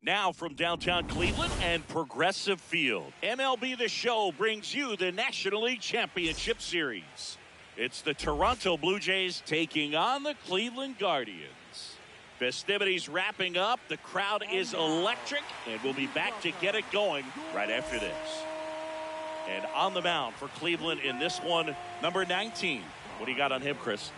Now from downtown Cleveland and Progressive Field, MLB The Show brings you the National League Championship Series. It's the Toronto Blue Jays taking on the Cleveland Guardians. Festivities wrapping up. The crowd is electric, and we'll be back to get it going right after this. And on the mound for Cleveland in this one, number 19. What do you got on him, Chris?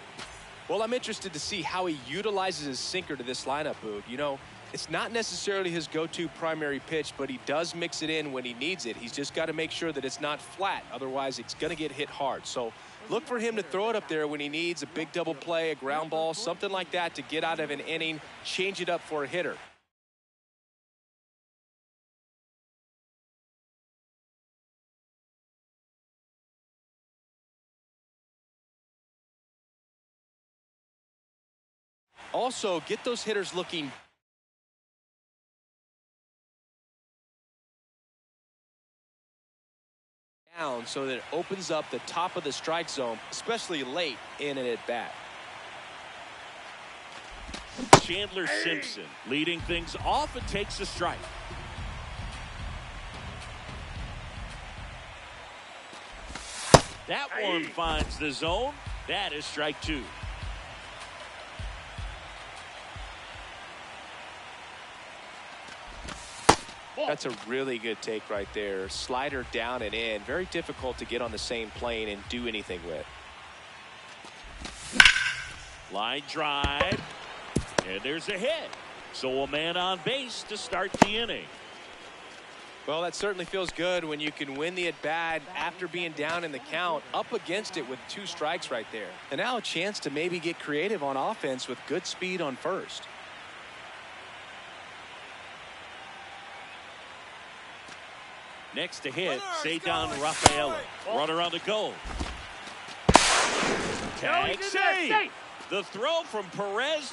Well, I'm interested to see how he utilizes his sinker to this lineup, Boog. You know, it's not necessarily his go-to primary pitch, but he does mix it in when he needs it. He's just got to make sure that it's not flat. Otherwise, it's going to get hit hard. So look for him to throw it up there when he needs a big double play, a ground ball, something like that to get out of an inning, change it up for a hitter. Also, get those hitters looking down so that it opens up the top of the strike zone, especially late in an at-bat. Chandler Simpson leading things off and takes a strike. That one finds the zone. That is strike two. That's a really good take right there. Slider down and in. Very difficult to get on the same plane and do anything with. Line drive. And there's a hit. So a man on base to start the inning. Well, that certainly feels good when you can win the at-bat after being down in the count, up against it with 2 strikes right there. And now a chance to maybe get creative on offense with good speed on first. Next to hit, Cedar Rafaela. Runner on the goal. Tag save. The throw from Perez.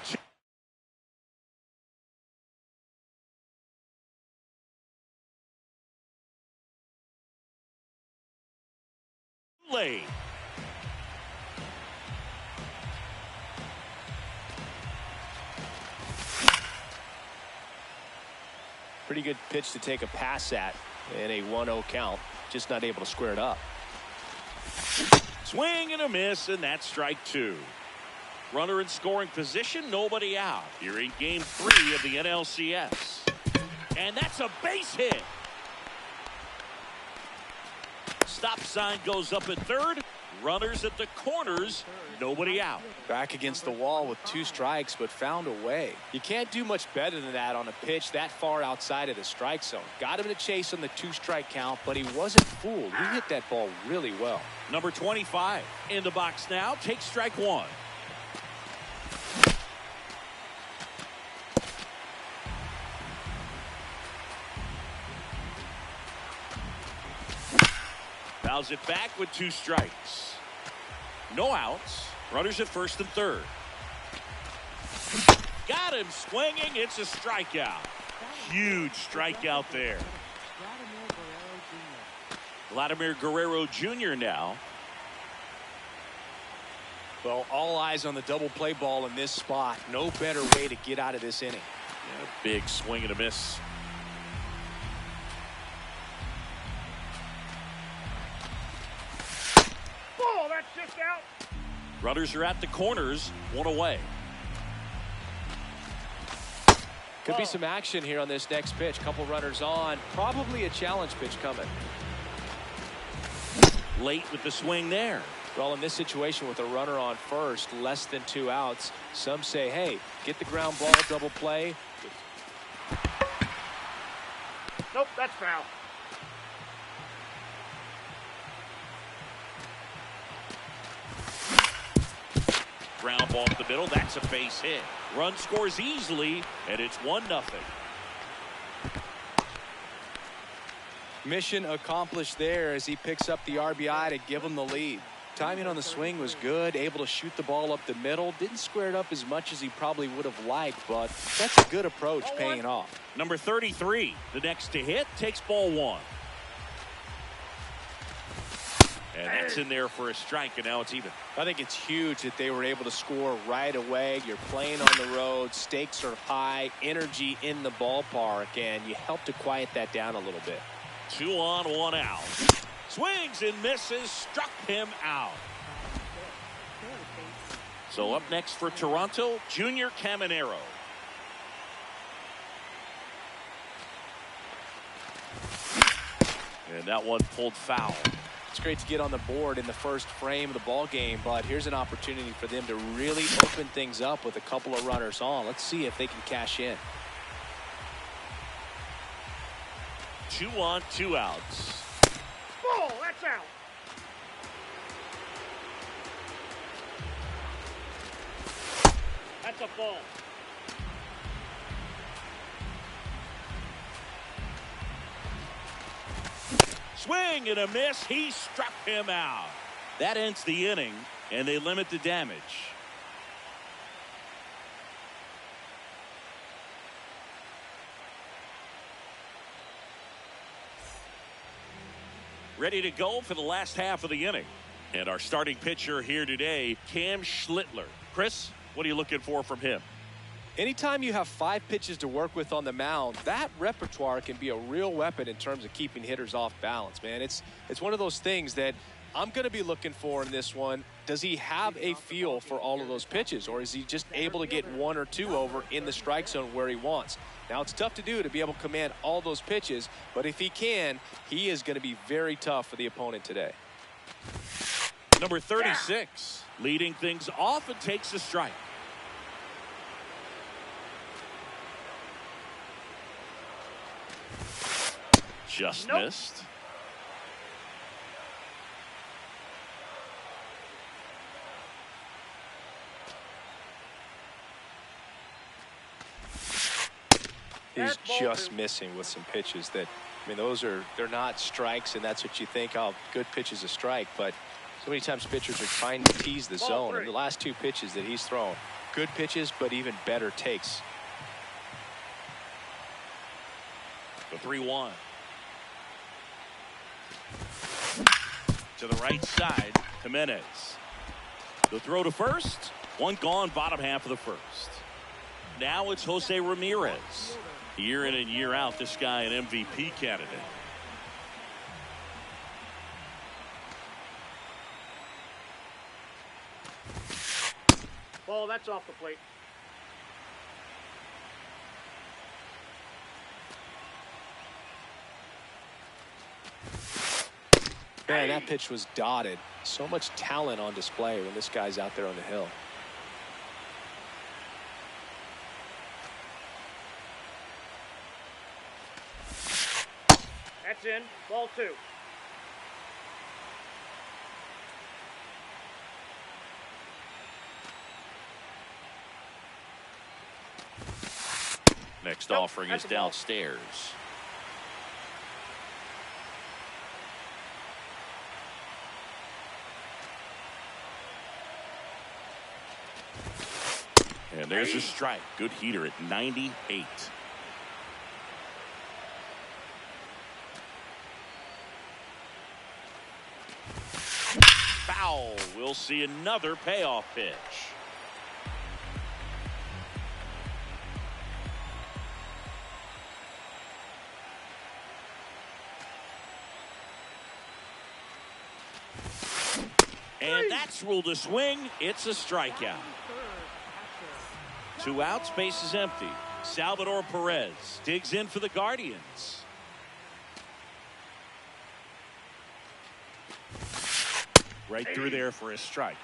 Late. Pretty good pitch to take a pass at in a 1-0 count. Just not able to square it up. Swing and a miss, and that's strike 2. Runner in scoring position, nobody out. Here in game 3 of the NLCS. And that's a base hit. Stop sign goes up at third. Runners at the corners, nobody out. Back against the wall with 2 strikes, but found a way. You can't do much better than that on a pitch that far outside of the strike zone. Got him to chase on the 2-strike count, but he wasn't fooled. He hit that ball really well. Number 25 in the box now. Takes strike 1. Fouls it back with 2 strikes. No outs. Runners at first and third. Got him swinging. It's a strikeout. Huge strikeout there. Vladimir Guerrero Jr. now. Well, all eyes on the double play ball in this spot. No better way to get out of this inning. Yeah, big swing and a miss. Oh, that's just out. Runners are at the corners, 1 away. Could be some action here on this next pitch. Couple runners on. Probably a challenge pitch coming. Late with the swing there. Well, in this situation with a runner on first, less than 2 outs, some say, hey, get the ground ball, double play. Nope, that's foul. Ground ball up the middle. That's a base hit. Run scores easily, and it's 1-0. Mission accomplished there as he picks up the RBI to give him the lead. Timing on the swing was good, able to shoot the ball up the middle. Didn't square it up as much as he probably would have liked, but that's a good approach, paying off. Number 33, the next to hit, takes ball 1. And that's in there for a strike, and now it's even. I think it's huge that they were able to score right away. You're playing on the road. Stakes are high. Energy in the ballpark, and you help to quiet that down a little bit. 2 on, 1 out. Swings and misses. Struck him out. So up next for Toronto, Junior Caminero. And that one pulled foul. It's great to get on the board in the first frame of the ball game, but here's an opportunity for them to really open things up with a couple of runners on. Let's see if they can cash in. 2 on, 2 outs. Ball, that's out. That's a ball. Swing and a miss. He struck him out. That ends the inning, and they limit the damage. Ready to go for the last half of the inning. And our starting pitcher here today, Cam Schlittler. Chris, what are you looking for from him? Anytime you have 5 pitches to work with on the mound, that repertoire can be a real weapon in terms of keeping hitters off balance, man. It's one of those things that I'm going to be looking for in this one. Does he have a feel for all of those pitches, or is he just able to get 1 or 2 over in the strike zone where he wants? Now, it's tough to do to be able to command all those pitches, but if he can, he is going to be very tough for the opponent today. Number 36, leading things off and takes a strike. Just missed. He's just missing with some pitches that, I mean, they're not strikes, and that's what you think, oh, good pitch is a strike, but so many times pitchers are trying to tease the zone, and the last 2 pitches that he's thrown, good pitches, but even better takes. The 3-1. To the right side, Jimenez. The throw to first. 1 gone, bottom half of the first. Now it's Jose Ramirez. Year in and year out, this guy an MVP candidate. Ball, that's off the plate. Man, that pitch was dotted. So much talent on display when this guy's out there on the hill. That's in. Ball 2. Next offering is downstairs. And there's a strike. Good heater at 98. Foul. We'll see another payoff pitch. And that's ruled a swing. It's a strikeout. 2 outs, base is empty. Salvador Perez digs in for the Guardians. Right through there for a strike.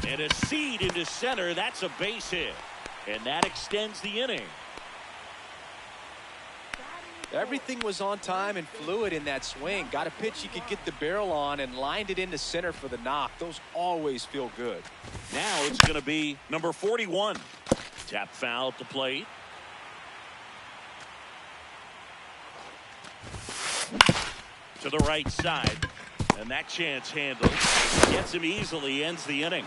And a seed into center. That's a base hit. And that extends the inning. Everything was on time and fluid in that swing. Got a pitch you could get the barrel on and lined it into center for the knock. Those always feel good. Now it's going to be number 41. Tap foul at the plate. To the right side. And that chance handled. Gets him easily, ends the inning.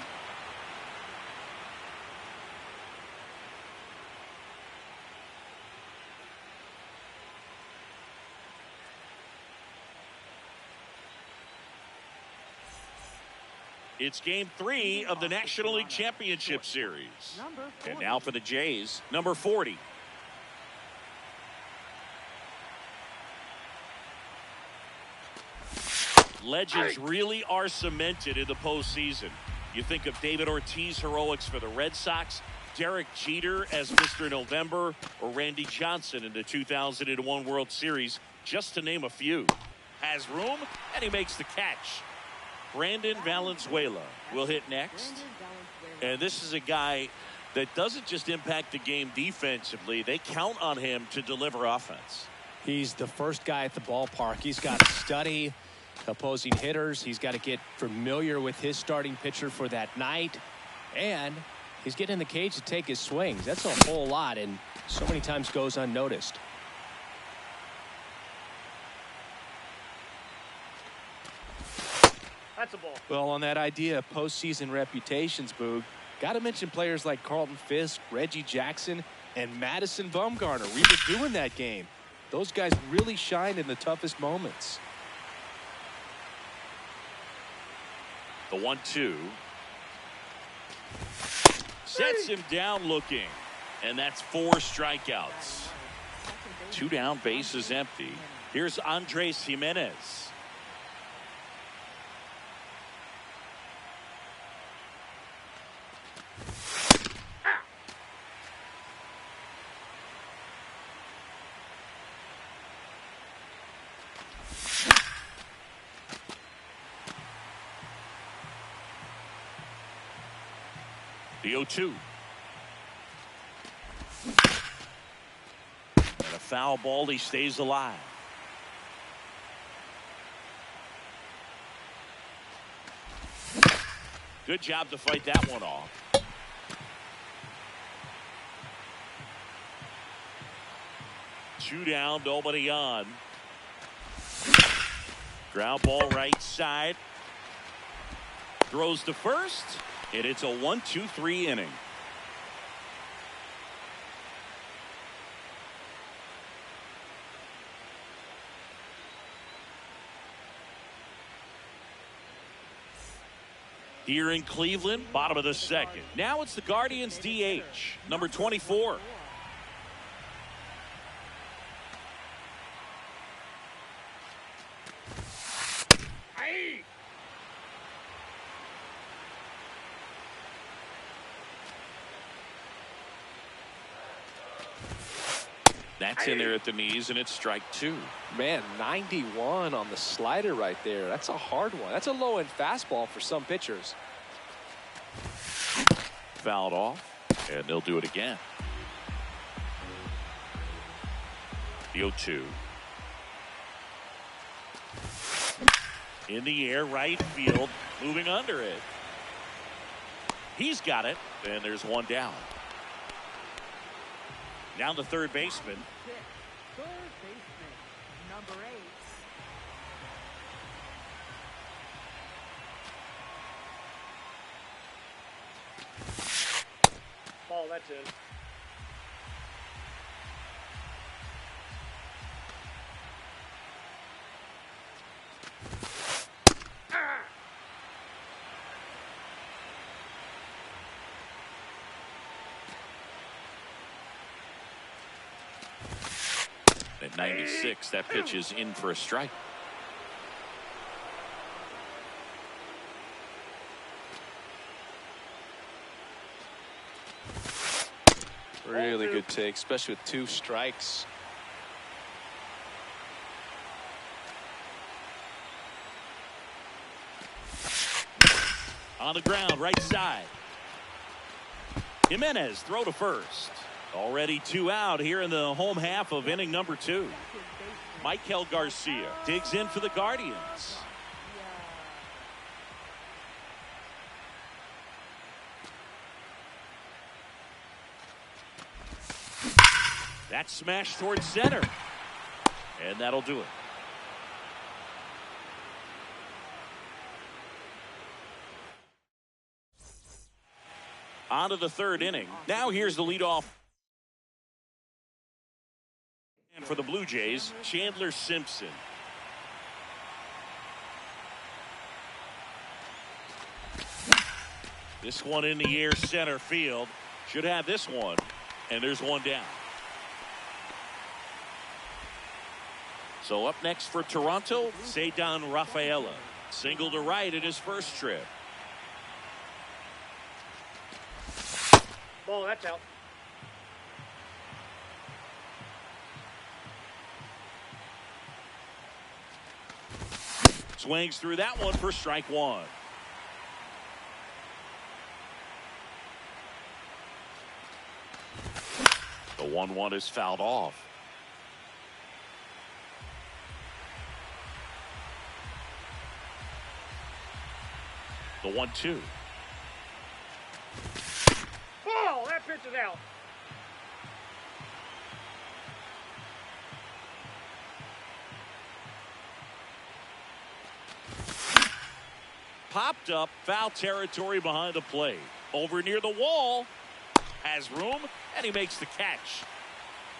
It's game 3 of the National League Championship Series. And now for the Jays, number 40. Legends really are cemented in the postseason. You think of David Ortiz heroics for the Red Sox, Derek Jeter as Mr. November, or Randy Johnson in the 2001 World Series, just to name a few. Has room, and he makes the catch. Brandon Valenzuela will hit next. And this is a guy that doesn't just impact the game defensively. They count on him to deliver offense. He's the first guy at the ballpark. He's got to study opposing hitters. He's got to get familiar with his starting pitcher for that night. And he's getting in the cage to take his swings. That's a whole lot, and so many times goes unnoticed. That's a ball. Well, on that idea of postseason reputations, Boog, got to mention players like Carlton Fisk, Reggie Jackson, and Madison Bumgarner. We were doing that game. Those guys really shined in the toughest moments. The 1-2. Sets him down looking. And that's 4 strikeouts. 2 down, bases empty. Here's Andres Jimenez. The 0-2. And a foul ball. He stays alive. Good job to fight that one off. Two down, nobody on. Ground ball right side. Throws to first. And it's a 1-2-3 inning. Here in Cleveland, bottom of the second. Now it's the Guardians DH, number 24. That's in there at the knees, and it's strike 2. Man, 91 on the slider right there. That's a hard one. That's a low-end fastball for some pitchers. Fouled off, and they'll do it again. The 0-2. In the air, right field, moving under it. He's got it, and there's one down. Now the third baseman. Third baseman, number 8. Ball, that's in. At 96, that pitch is in for a strike. Really good take, especially with 2 strikes. On the ground, right side. Jimenez, throw to first. Already 2 out here in the home half of inning number 2. Michael Garcia digs in for the Guardians. That's smashed towards center. And that'll do it. On to the third inning. Now here's the leadoff. And for the Blue Jays, Chandler Simpson. This one in the air center field. Should have this one. And there's one down. So up next for Toronto, Ceddanne Rafaela. Single to right in his first trip. Ball, that's out. Swings through that one for strike one. The 1-1 is fouled off. The 1-2. Ball, that pitch is out. Popped up, foul territory behind the plate. Over near the wall. Has room, and he makes the catch.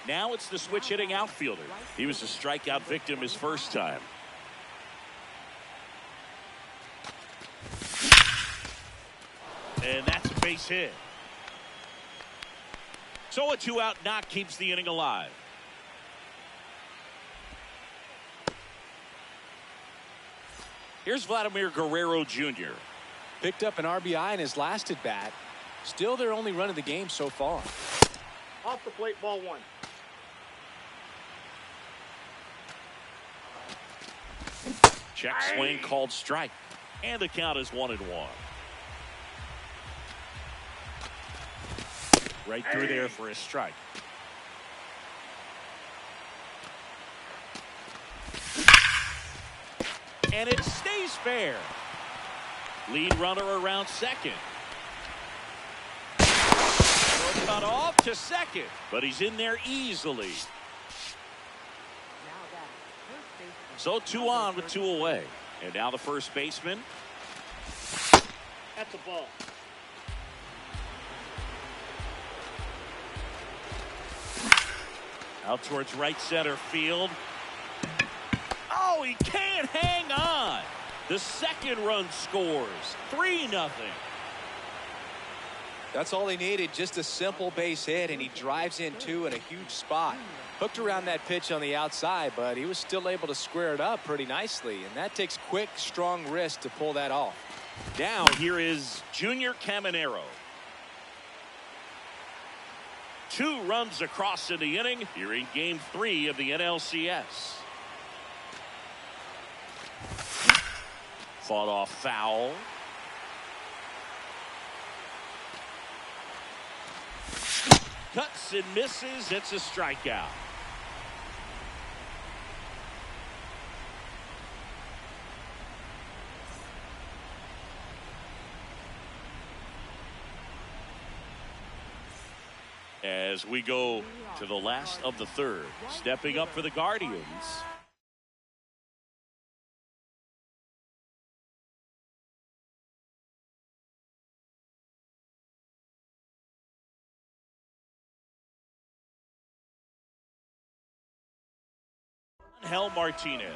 Now it's the switch hitting outfielder. He was a strikeout victim his first time. And that's a base hit. So a 2-out knock keeps the inning alive. Here's Vladimir Guerrero Jr. Picked up an RBI in his last at bat. Still their only run of the game so far. Off the plate, ball one. Check swing called strike. And the count is 1-1. Right through there for a strike. And it stays fair. Lead runner around second. Cut off to second, but he's in there easily. So 2 on with 2 away. And now the first baseman. That's a ball. Out towards right center field. Oh, he can't hang on. The second run scores. 3-0. That's all he needed, just a simple base hit, and he drives in 2 in a huge spot. Hooked around that pitch on the outside, but he was still able to square it up pretty nicely, and that takes quick, strong wrist to pull that off. Now here is Junior Caminero. 2 runs across in the inning here in Game 3 of the NLCS. Fought off foul. Cuts and misses. It's a strikeout. As we go to the last of the third, stepping up for the Guardians. Angel Martinez.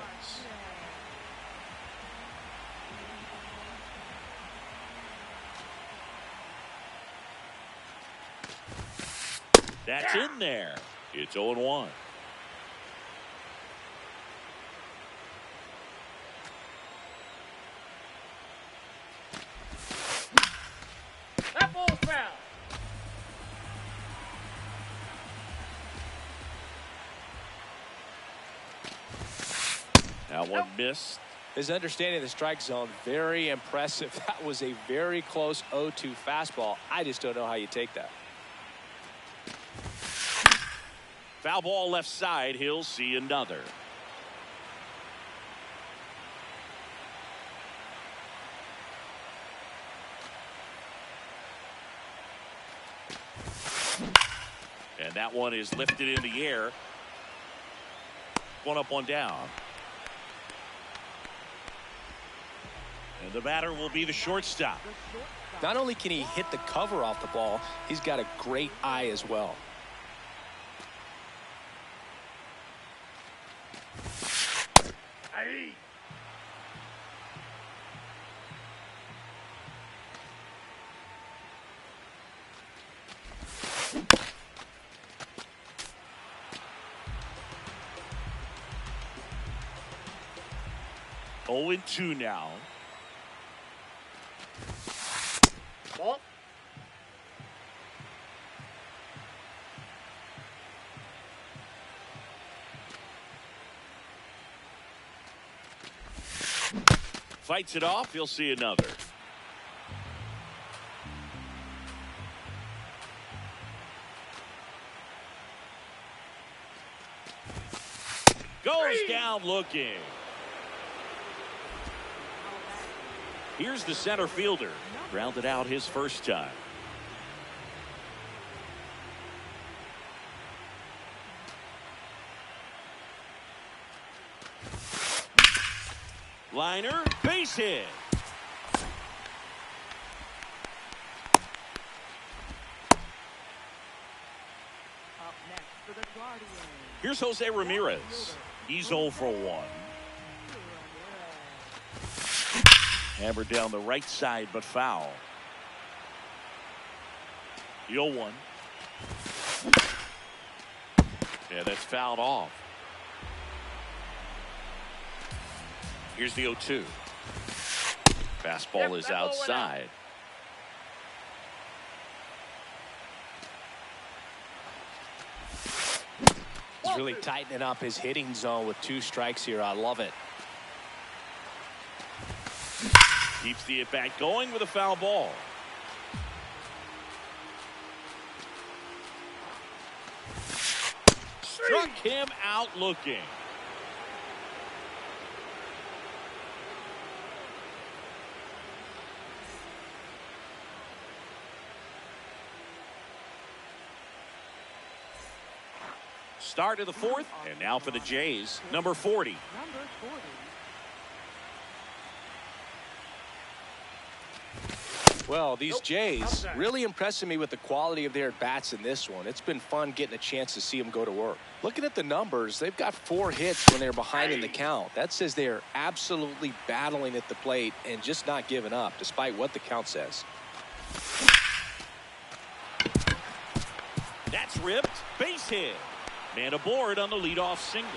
That's in there. It's 0-1. That ball's foul. That one missed. His understanding of the strike zone, very impressive. That was a very close 0-2 fastball. I just don't know how you take that. Foul ball left side. He'll see another. And that one is lifted in the air. 1 up, 1 down. And the batter will be the shortstop. Not only can he hit the cover off the ball, he's got a great eye as well. Aye. 0-2 now. Ball. Fights it off. He'll see another. Goes down looking. Here's the center fielder. Grounded out his first time. Liner, base hit. Up next for the Guardians. Here's Jose Ramirez. He's 0 for 1. Hammered down the right side, but foul. The 0-1. Yeah, that's fouled off. Here's the 0-2. Fastball is outside. He's really tightening up his hitting zone with 2 strikes here. I love it. Keeps the at-bat going with a foul ball. Struck him out looking. Start of the 4th, and now for the Jays, number 40. Number 40. Well, these Jays really impressing me with the quality of their at-bats in this one. It's been fun getting a chance to see them go to work. Looking at the numbers, they've got 4 hits when they're behind in the count. That says they're absolutely battling at the plate and just not giving up, despite what the count says. That's ripped. Base hit. Man aboard on the leadoff single.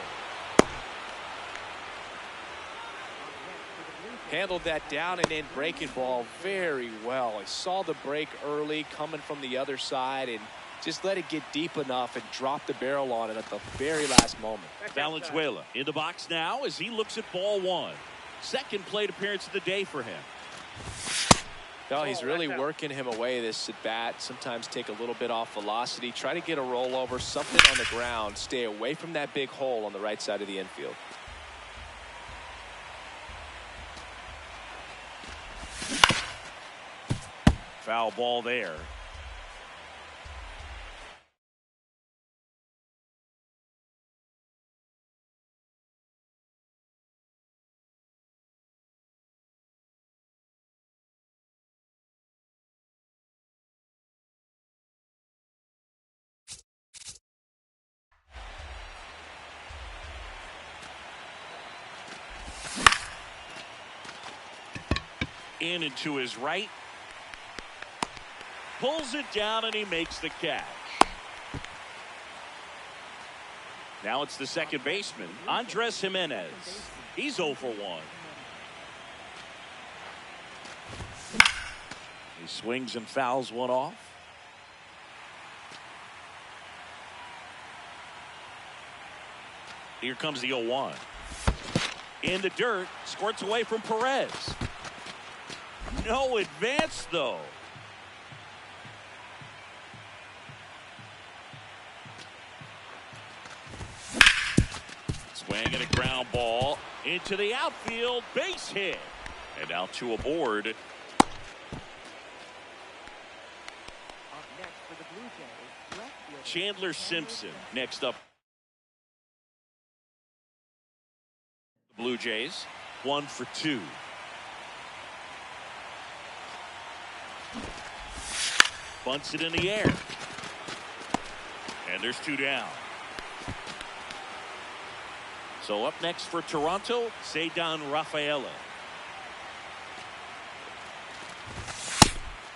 Handled that down and in breaking ball very well. He saw the break early coming from the other side and just let it get deep enough and drop the barrel on it at the very last moment. Valenzuela in the box now as he looks at ball 1. Second plate appearance of the day for him. No, he's really working him away this at bat. Sometimes take a little bit off velocity. Try to get a rollover, something on the ground. Stay away from that big hole on the right side of the infield. Foul ball there. In and to his right. Pulls it down and he makes the catch. Now it's the second baseman, Andres Jimenez. He's 0 for 1. He swings and fouls one off. Here comes the 0-1. In the dirt, squirts away from Perez. No advance, though. Swing and a ground ball into the outfield, base hit. And now 2 aboard. Up next for the Blue Jays, left fielder Chandler Simpson next up. The Blue Jays, 1 for 2. Bunts it in the air. And there's 2 down. So up next for Toronto, Ceddanne Rafaela.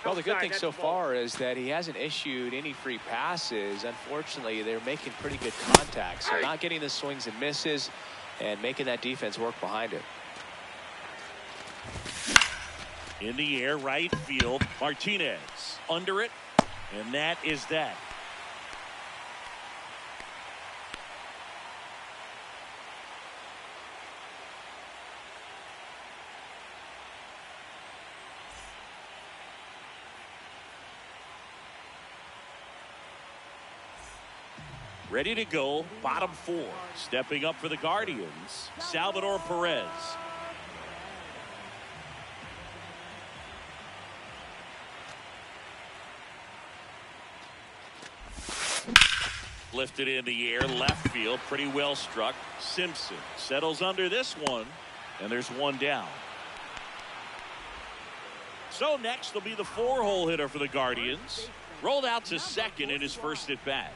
Well, the good thing so far is that he hasn't issued any free passes. Unfortunately, they're making pretty good contact. So not getting the swings and misses and making that defense work behind it. In the air, right field. Martinez under it, and that is that. Ready to go, bottom 4. Stepping up for the Guardians, Salvador Perez. Lifted in the air, left field, pretty well struck. Simpson settles under this one, and there's one down. So next will be the 4-hole hitter for the Guardians. Rolled out to second in his first at bat.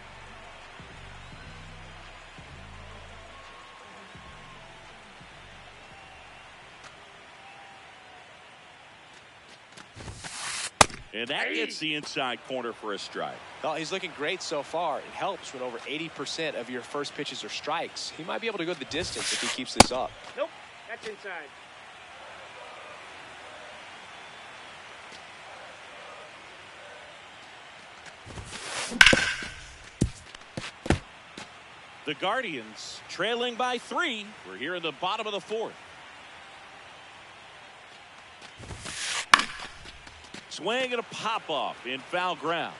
And that gets the inside corner for a strike. Well, he's looking great so far. It helps when over 80% of your first pitches are strikes. He might be able to go the distance if he keeps this up. Nope, that's inside. The Guardians trailing by 3. We're here in the bottom of the 4th. Swing and a pop-off in foul ground.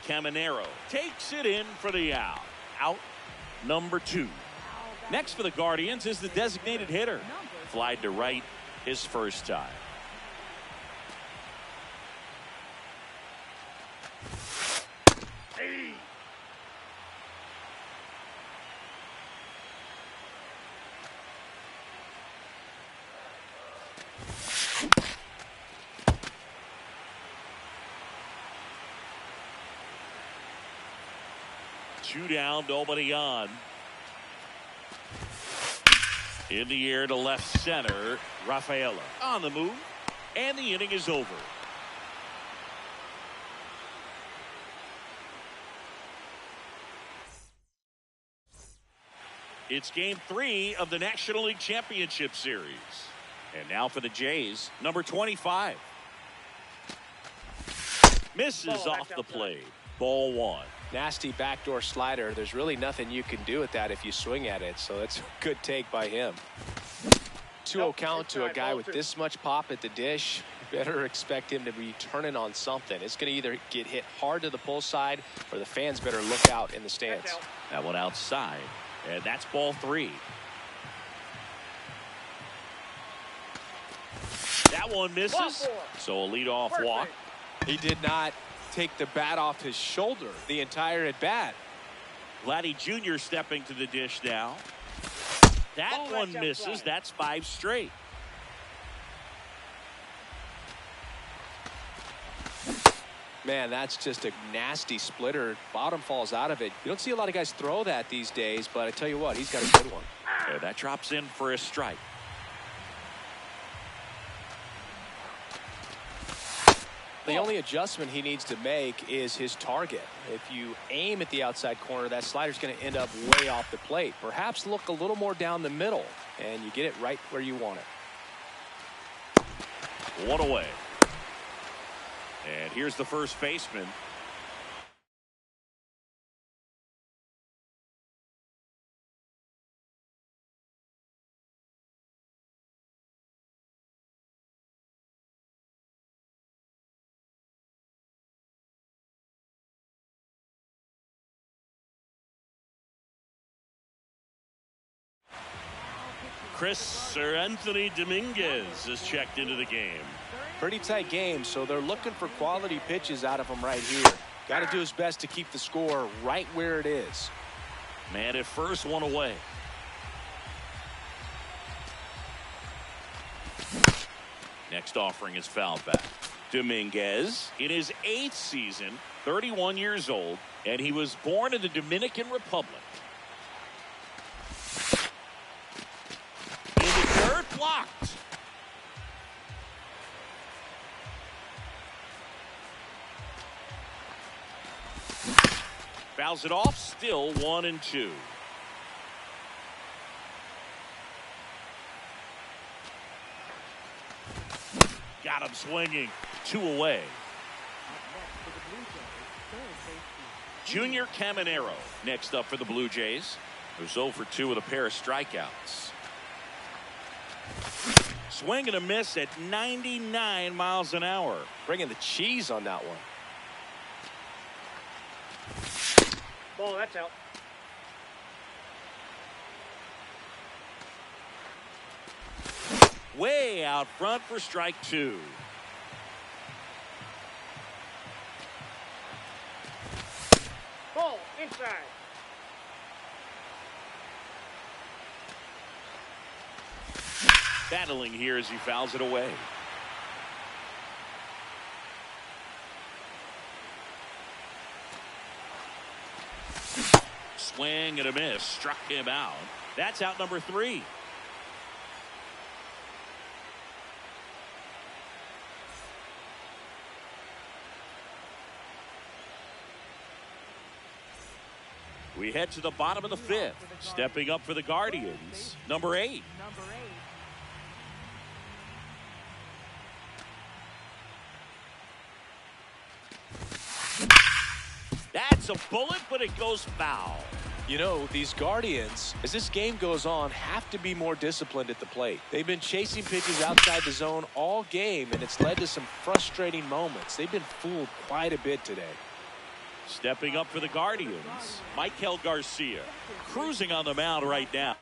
Caminero takes it in for the out. Out number 2. Next for the Guardians is the designated hitter. Flied to right his first time. Hey. Two down, nobody on. In the air to left center, Rafaela on the move, and the inning is over. It's game 3 of the National League Championship Series. And now for the Jays, number 25. Misses off the plate. Ball 1. Nasty backdoor slider. There's really nothing you can do with that if you swing at it. So that's a good take by him. 2-0 count to a guy with this much pop at the dish. Better expect him to be turning on something. It's going to either get hit hard to the pull side or the fans better look out in the stands. That one outside. And that's ball 3. That one misses. So a leadoff walk. He did not take the bat off his shoulder the entire at bat. Vladdy Jr. stepping to the dish now. That one misses. That's 5 straight. Man, that's just a nasty splitter. Bottom falls out of it. You don't see a lot of guys throw that these days, but I tell you what, he's got a good one. Yeah, that drops in for a strike. The only adjustment he needs to make is his target. If you aim at the outside corner, that slider's going to end up way off the plate. Perhaps look a little more down the middle, and you get it right where you want it. One away. And here's the first baseman. Anthony Dominguez is checked into the game. Pretty tight game, so they're looking for quality pitches out of him right here. Got to do his best to keep the score right where it is. Man at first, one away. Next offering is fouled back. Dominguez in his 8th season, 31 years old, and he was born in the Dominican Republic. In the dirt, blocked. Fouls it off, still 1-2. job swinging. 2 away. Up next for the Blue Jays, third baseman. Junior Caminero next up for the Blue Jays, who's 0 for 2 with a pair of strikeouts. Swing and a miss at 99 miles an hour. Bringing the cheese on that one. Ball, that's out. Way out front for strike 2. Ball, inside. Battling here as he fouls it away. Swing and a miss. Struck him out. That's out number 3. We head to the bottom of the 5th. Stepping up for the Guardians, number 8. Number 8. That's a bullet, but it goes foul. You know, these Guardians, as this game goes on, have to be more disciplined at the plate. They've been chasing pitches outside the zone all game, and it's led to some frustrating moments. They've been fooled quite a bit today. Stepping up for the Guardians, Michael Garcia, cruising on the mound right now.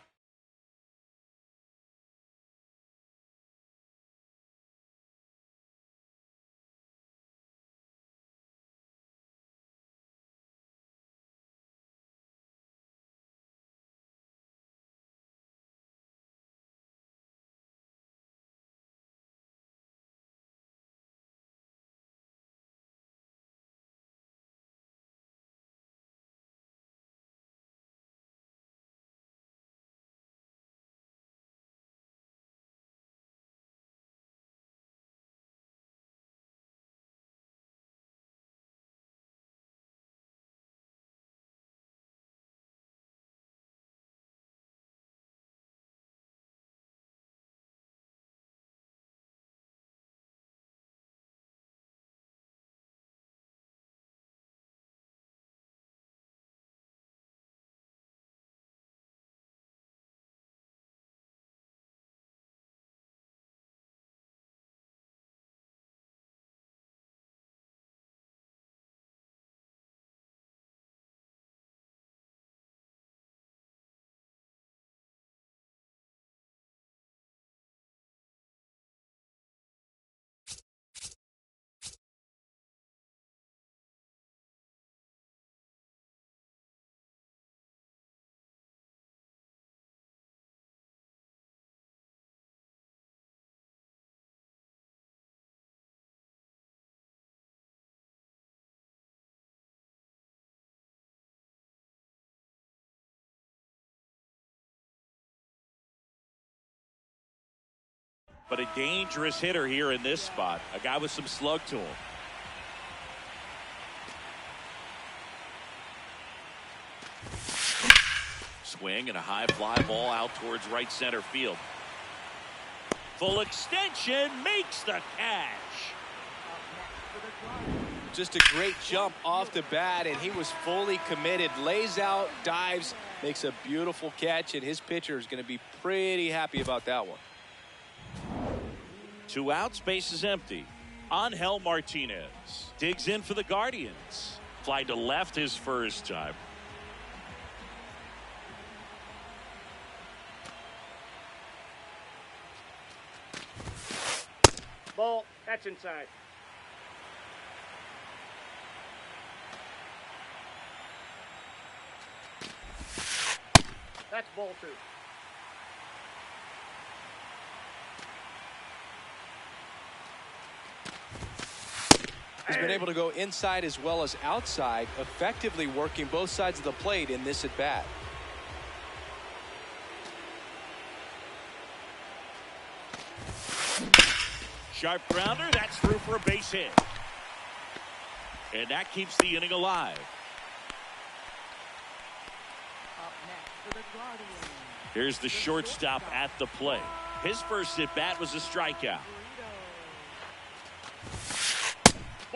But a dangerous hitter here in this spot. A guy with some slug to him. Swing and a high fly ball out towards right center field. Full extension, makes the catch. Just a great jump off the bat, and he was fully committed. Lays out, dives, makes a beautiful catch, and his pitcher is going to be pretty happy about that one. 2 outs, base is empty. Angel Martinez digs in for the Guardians. Fly to left his first time. Ball, that's inside. That's ball 2. He's been able to go inside as well as outside, effectively working both sides of the plate in this at bat. Sharp grounder, that's through for a base hit. And that keeps the inning alive. Up next for the Guardians. Here's the shortstop at the plate. His first at bat was a strikeout.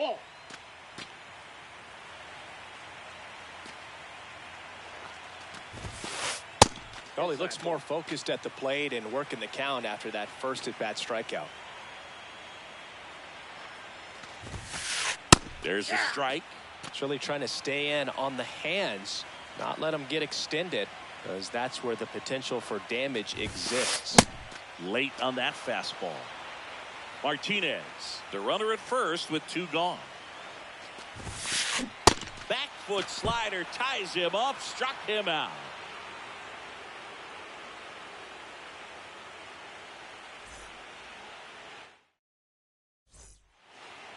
Ball. Well, he looks more focused at the plate and working the count after that first at-bat strikeout. There's a strike. It's really trying to stay in on the hands, not let them get extended, because that's where the potential for damage exists. Late on that fastball. Martinez, the runner at first with 2 gone. Back foot slider ties him up, struck him out.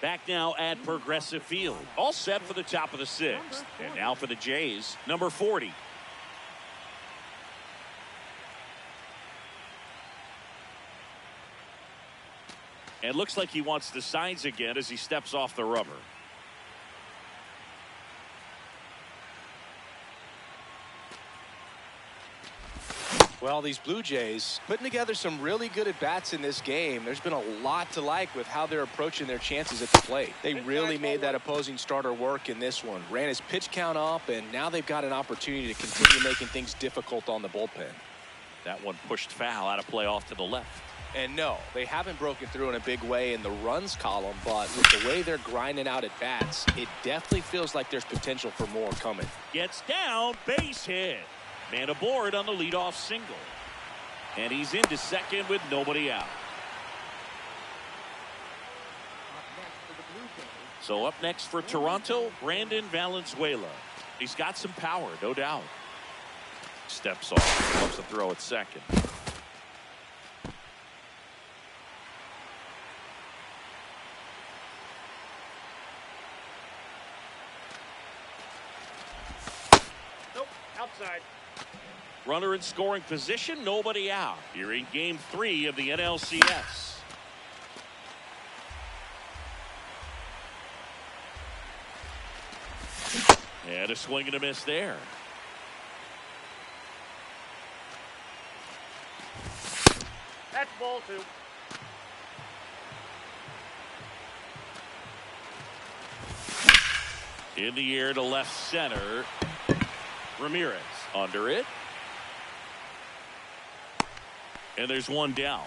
Back now at Progressive Field. All set for the top of the 6th. And now for the Jays, number 40. And looks like he wants the signs again as he steps off the rubber. Well, these Blue Jays putting together some really good at-bats in this game. There's been a lot to like with how they're approaching their chances at the plate. They really made that opposing starter work in this one. Ran his pitch count up, and now they've got an opportunity to continue making things difficult on the bullpen. That one pushed foul out of play off to the left. And no, they haven't broken through in a big way in the runs column, but with the way they're grinding out at-bats, it definitely feels like there's potential for more coming. Gets down, base hit. Man aboard on the leadoff single. And he's into second with nobody out. So up next for Toronto, Brandon Valenzuela. He's got some power, no doubt. Steps off, loves to throw at second. Nope, outside. Runner in scoring position, nobody out. Here in game 3 of the NLCS. And a swing and a miss there. That's ball 2. In the air to left center. Ramirez under it. And there's one down.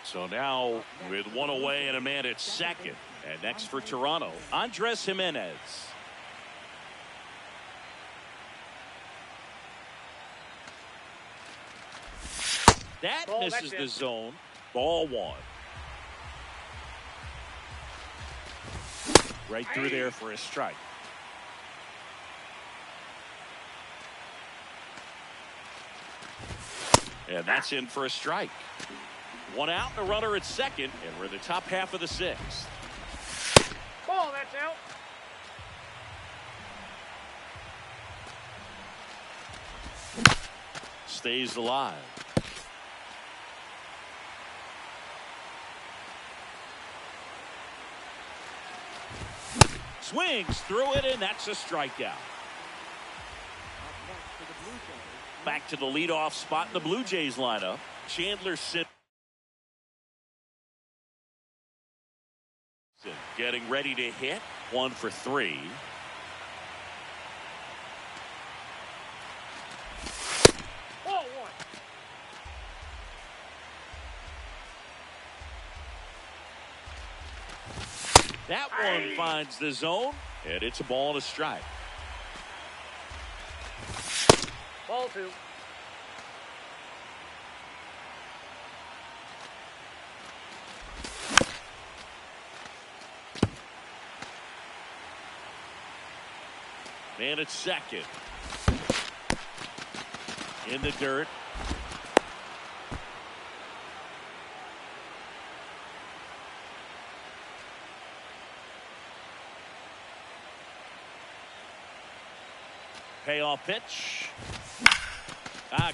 So now with one away and a man at second. And next for Toronto, Andres Jimenez. That Ball, misses that's the it. zone. Ball 1. Right through there for a strike. And that's in for a strike. One out and a runner at second, and we're in the top half of the 6th. Ball, that's out. Stays alive. Swings through it, and that's a strikeout. Back to the leadoff spot in the Blue Jays lineup. Chandler Simpson getting ready to hit. 1 for 3. Ball 1. That one finds the zone, and it's a ball and a strike. Ball 2. Man at second. In the dirt. Payoff pitch.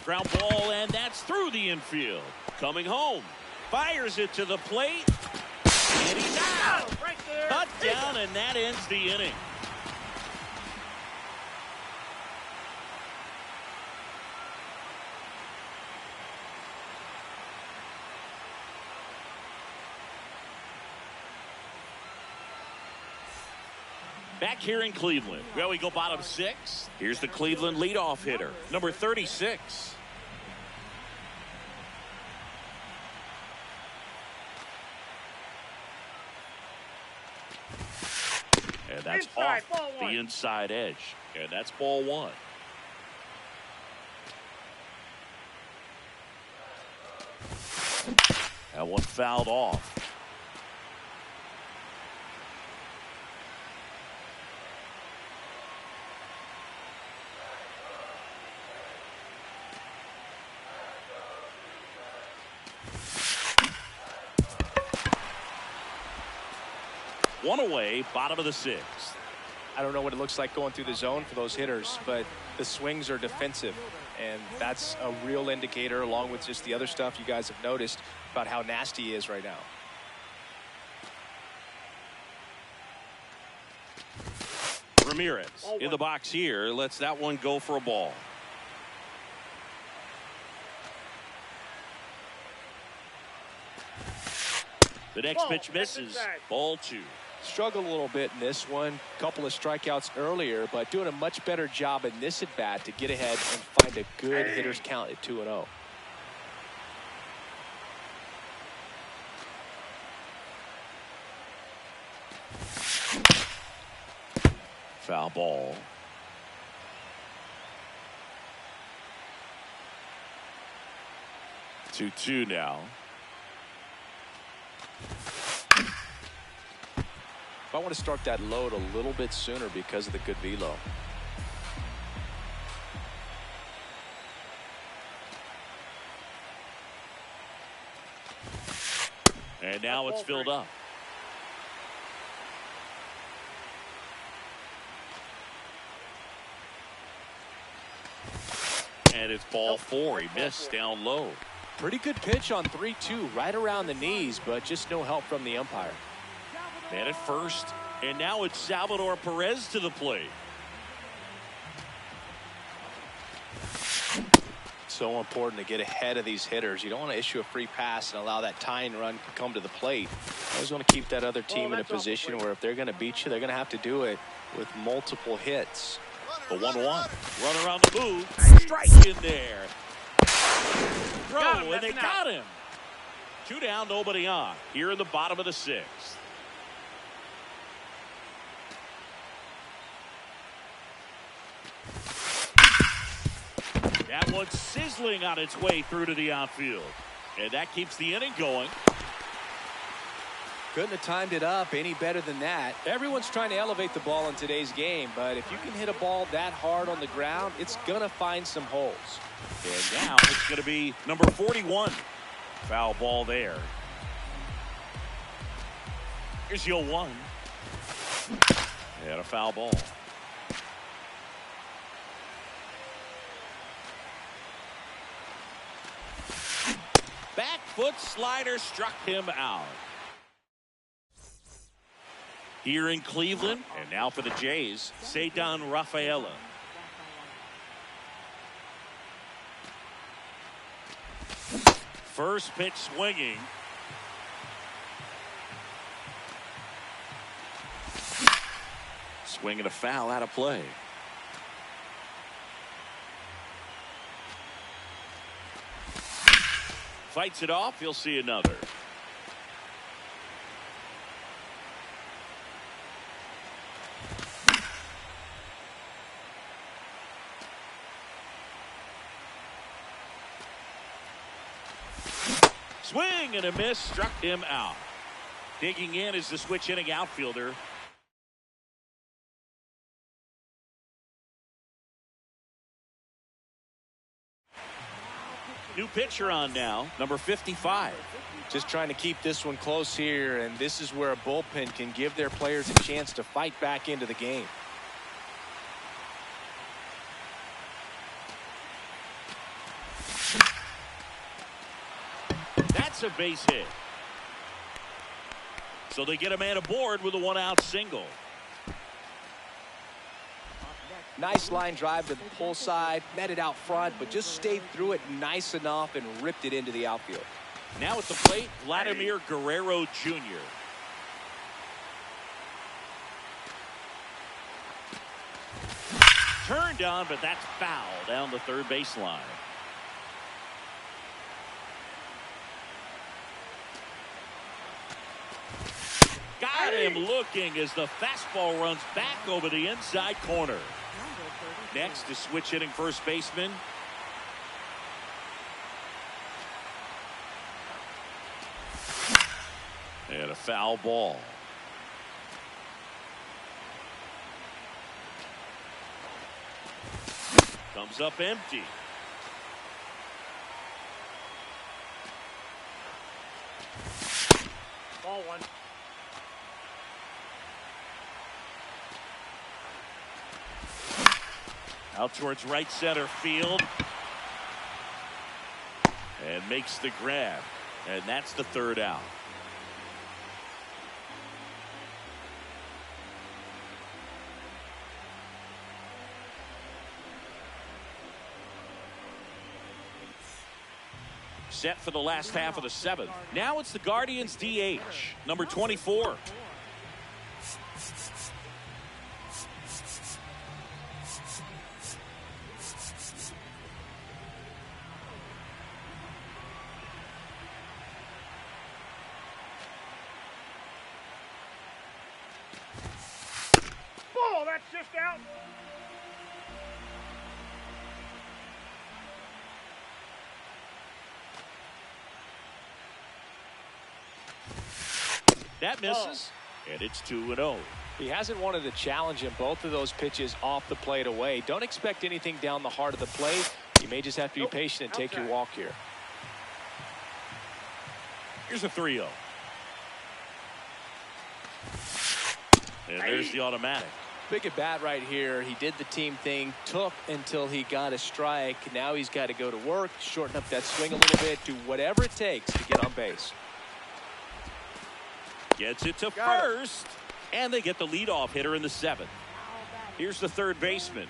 Ground ball, and that's through the infield. Coming home. Fires it to the plate. And he's out. Oh, right there. Cut down, and that ends the inning. Back here in Cleveland. Well, we go bottom 6. Here's the Cleveland leadoff hitter, number 36. And that's Inside, off ball the one. inside edge. And that's ball 1. That one fouled off. One away, bottom of the 6th. I don't know what it looks like going through the zone for those hitters, but the swings are defensive, and that's a real indicator, along with just the other stuff you guys have noticed about how nasty he is right now. Ramirez in the box here, lets that one go for a ball. The next Ball. pitch That's misses. inside. Ball 2. Struggled a little bit in this one. Couple of strikeouts earlier, but doing a much better job in this at bat to get ahead and find a good hitter's count at 2-0. Foul ball. Two now. I want to start that load a little bit sooner because of the good velo. And now it's filled up. And it's ball 4. He missed down low. Pretty good pitch on 3-2, right around the knees, but just no help from the umpire. Man at first, and now it's Salvador Perez to the plate. So important to get ahead of these hitters. You don't want to issue a free pass and allow that tying run to come to the plate. I always want to keep that other team in a position where if they're going to beat you, they're going to have to do it with multiple hits. The 1-1. Run around the move. Strike in there. Throw, and they got him. 2 down, nobody on. Here in the bottom of the 6th. That one's sizzling on its way through to the outfield. And that keeps the inning going. Couldn't have timed it up any better than that. Everyone's trying to elevate the ball in today's game, but if you can hit a ball that hard on the ground, it's going to find some holes. And now it's going to be number 41. Foul ball there. Here's the 0-1. And a foul ball. Back foot slider struck him out. Here in Cleveland, and now for the Jays, Cedar Rafaela. First pitch swinging. Swinging a foul out of play. Fights it off. You'll see another. Swing and a miss, struck him out. Digging in is the switch hitting outfielder. New pitcher on now, number 55. Just trying to keep this one close here, and this is where a bullpen can give their players a chance to fight back into the game. That's a base hit. So they get a man aboard with a 1-out single. Nice line drive to the pull side, met it out front, but just stayed through it nice enough and ripped it into the outfield. Now at the plate, Vladimir Guerrero Jr. turned on, but that's foul down the third baseline. Got him looking as the fastball runs back over the inside corner. Next is switch hitting first baseman. And a foul ball. Comes up empty. Ball one. Out towards right center field. And makes the grab. And that's the third out. Set for the last half of the seventh. Now it's the Guardians DH, number 24. Ball, that's just out. That misses, and it's 2-0. He hasn't wanted to challenge him. Both of those pitches off the plate away. Don't expect anything down the heart of the plate. You may just have to be patient and take your walk here. Here's a 3-0. And there's the automatic. Big at bat right here. He did the team thing, took until he got a strike. Now he's got to go to work, shorten up that swing a little bit, do whatever it takes to get on base. Gets it to first, and they get the leadoff hitter in the seventh. Here's the third baseman.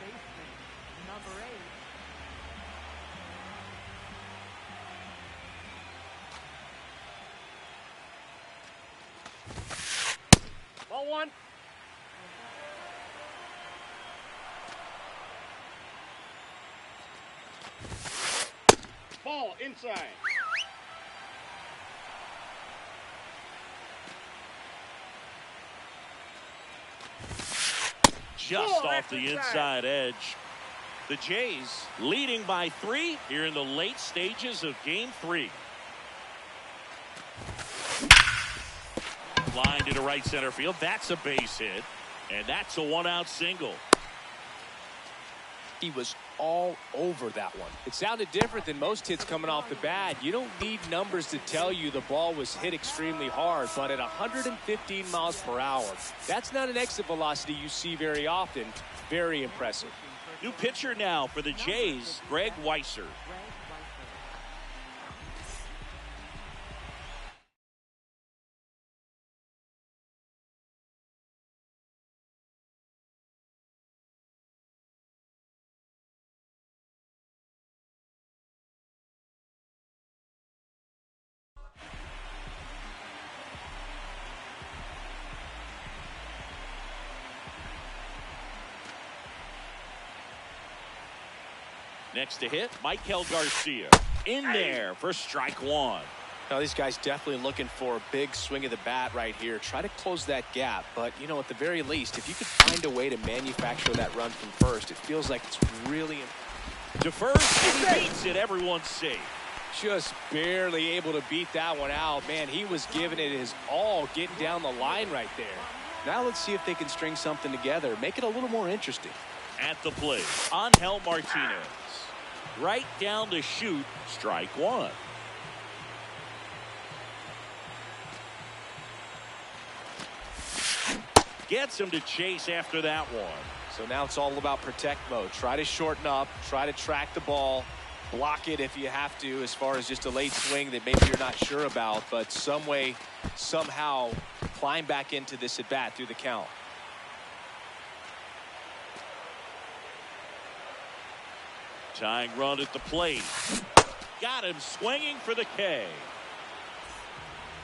Ball one. Ball inside. Just off the inside edge. The Jays leading by 3 here in the late stages of game 3. Line into right center field. That's a base hit. And that's a 1-out single. He was all over that one. It sounded different than most hits coming off the bat. You don't need numbers to tell you the ball was hit extremely hard, but at 115 miles per hour, that's not an exit velocity you see very often. Very impressive. New pitcher now for the Jays, Greg Weisser. Next to hit, Michael Garcia. In there for strike one. Now, these guys definitely looking for a big swing of the bat right here. Try to close that gap. But, you know, at the very least, if you could find a way to manufacture that run from first, it feels like it's really to first, and he beats it. Everyone's safe. Just barely able to beat that one out. Man, he was giving it his all, getting down the line right there. Now let's see if they can string something together. Make it a little more interesting. At the plate, Angel Martinez. Right down to shoot, strike one. Gets him to chase after that one. So now it's all about protect mode. Try to shorten up, try to track the ball, block it if you have to, as far as just a late swing that maybe you're not sure about, but some way, somehow climb back into this at bat through the count. Tying run at the plate. Got him swinging for the K.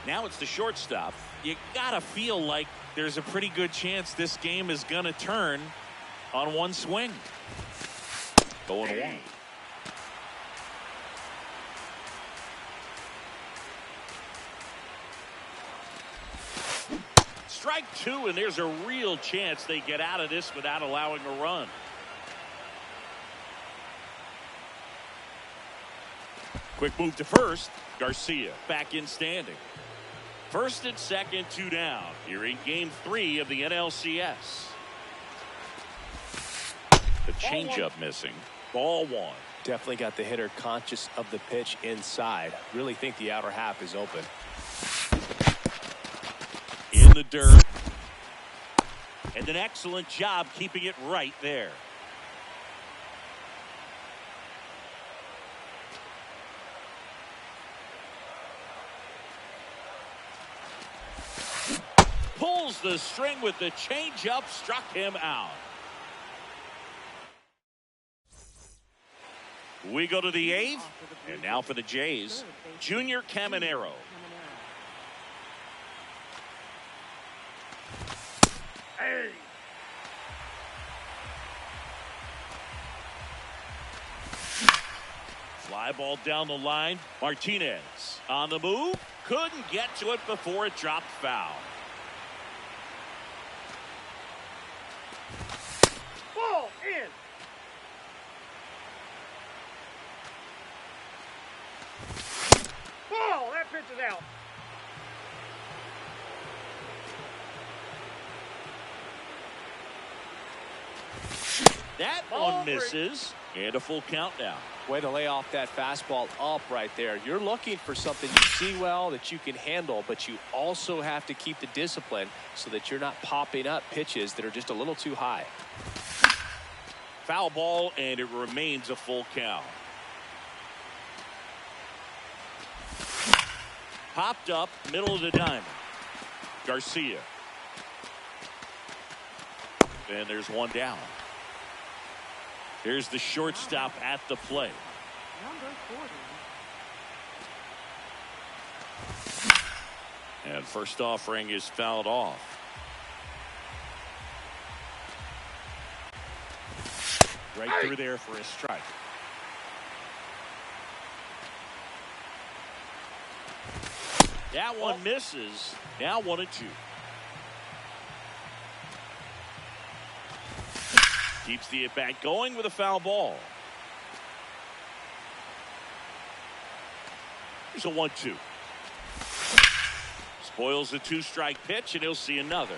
Now it's the shortstop. You gotta feel like there's a pretty good chance this game is gonna turn. on one swing. Going one. Strike two, and there's a real chance they get out of this without allowing a run. Quick move to first. Garcia back in standing. First and second, two down. Here in game 3 of the NLCS. The changeup missing. Ball one. Definitely got the hitter conscious of the pitch inside. Really think the outer half is open. In the dirt. And an excellent job keeping it right there. Pulls the string with the changeup, struck him out. We go to the 8th, and now for the Jays, Junior Caminero. Hey. Fly ball down the line. Martinez on the move. Couldn't get to it before it dropped foul. Ball in. Ball. That pitch is out. That one misses. And a full count now. Way to lay off that fastball up right there. You're looking for something you see well that you can handle, but you also have to keep the discipline so that you're not popping up pitches that are just a little too high. Foul ball, and it remains a full count. Popped up, middle of the diamond. Garcia. And there's one down. Here's the shortstop at the plate. Number 40. And first offering is fouled off. Right through there for a strike. That one misses. Now 1-2. Keeps the at-bat going with a foul ball. Here's a 1-2. Spoils the 2-strike pitch, and he'll see another.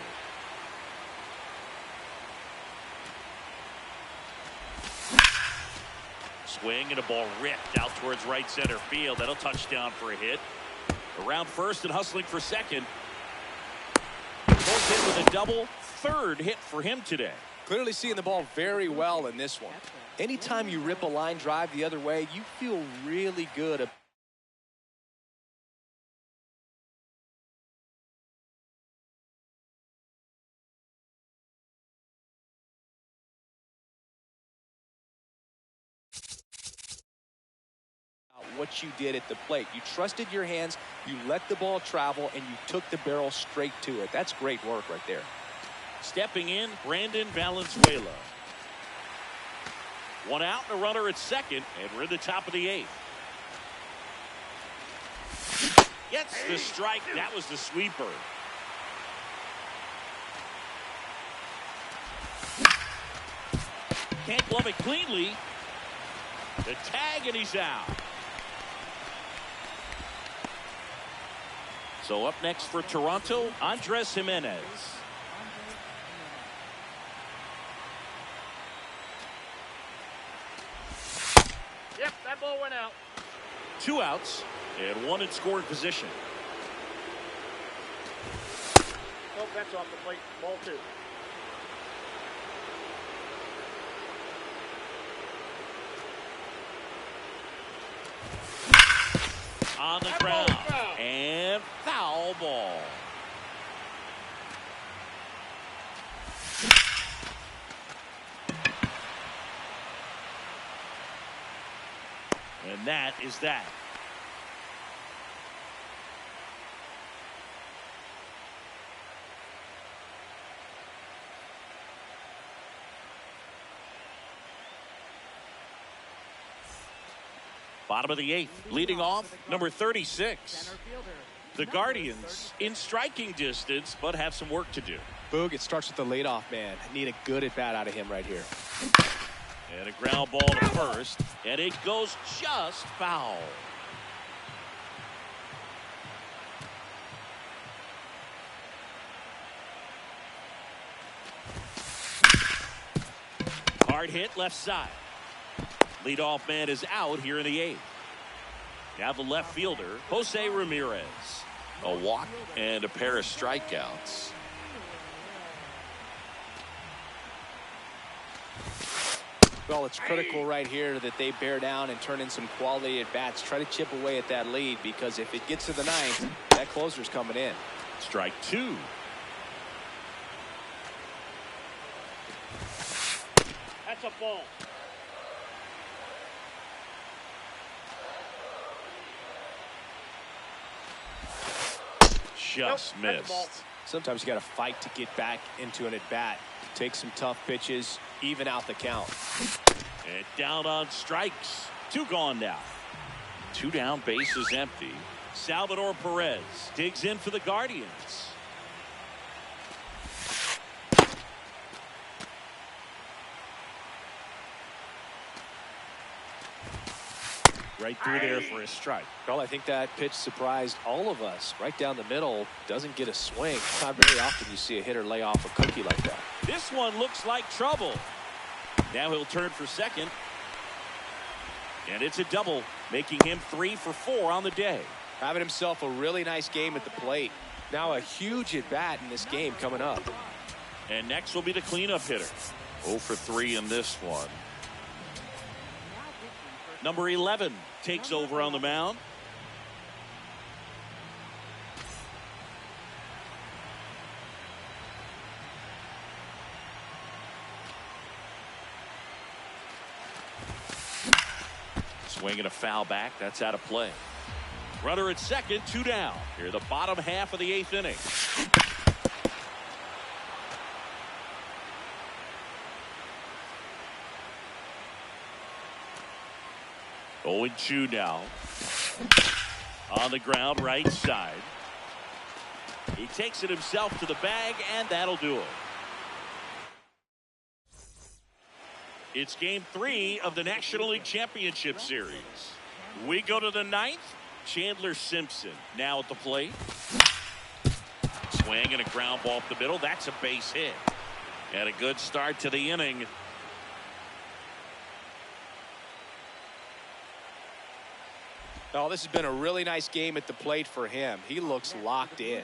Swing and a ball ripped out towards right center field. That'll touch down for a hit. Around first and hustling for second. Both hit with a double. Third hit for him today. Clearly seeing the ball very well in this one. Anytime you rip a line drive the other way, you feel really good about what you did at the plate. You trusted your hands, you let the ball travel, and you took the barrel straight to it. That's great work right there. Stepping in, Brandon Valenzuela. One out and a runner at second, and we're in the top of the 8th. Gets the strike. That was the sweeper. Can't glove it cleanly. The tag, and he's out. So up next for Toronto, Andres Jimenez. Yep, that ball went out. 2 outs and 1 in scoring position. Nope, that's off the plate. Ball 2. On the That ground. ball foul. And foul ball. And that is that. Bottom of the 8th. Leading off, number 36. The Guardians in striking distance, but have some work to do. Boog, it starts with the leadoff man. Need a good at-bat out of him right here. And a ground ball to first, and it goes just foul. Hard hit left side. Leadoff man is out here in the 8th. Now the left fielder, Jose Ramirez. A walk and a pair of strikeouts. Well, it's critical right here that they bear down and turn in some quality at bats. Try to chip away at that lead, because if it gets to the 9th, that closer's coming in. Strike 2. That's a ball. Just Nope, that's a ball. missed. Sometimes you got to fight to get back into an at-bat. Take some tough pitches, even out the count. And down on strikes. 2 gone now. 2 down, bases empty. Salvador Perez digs in for the Guardians. Right through there for a strike. Well, I think that pitch surprised all of us. Right down the middle, doesn't get a swing. Not very often you see a hitter lay off a cookie like that. This one looks like trouble. Now he'll turn for second. And it's a double, making him 3 for 4 on the day. Having himself a really nice game at the plate. Now a huge at-bat in this game coming up. And next will be the cleanup hitter. 0 for 3 in this one. Number 11 takes over on the mound. Swinging a foul back. That's out of play. Runner at second, 2 down. Here, the bottom half of the 8th inning. 0-2 now. On the ground, right side. He takes it himself to the bag, and that'll do it. It's game 3 of the National League Championship Series. We go to the 9th. Chandler Simpson now at the plate. Swing and a ground ball up the middle. That's a base hit. And a good start to the inning. Oh, this has been a really nice game at the plate for him. He looks locked in.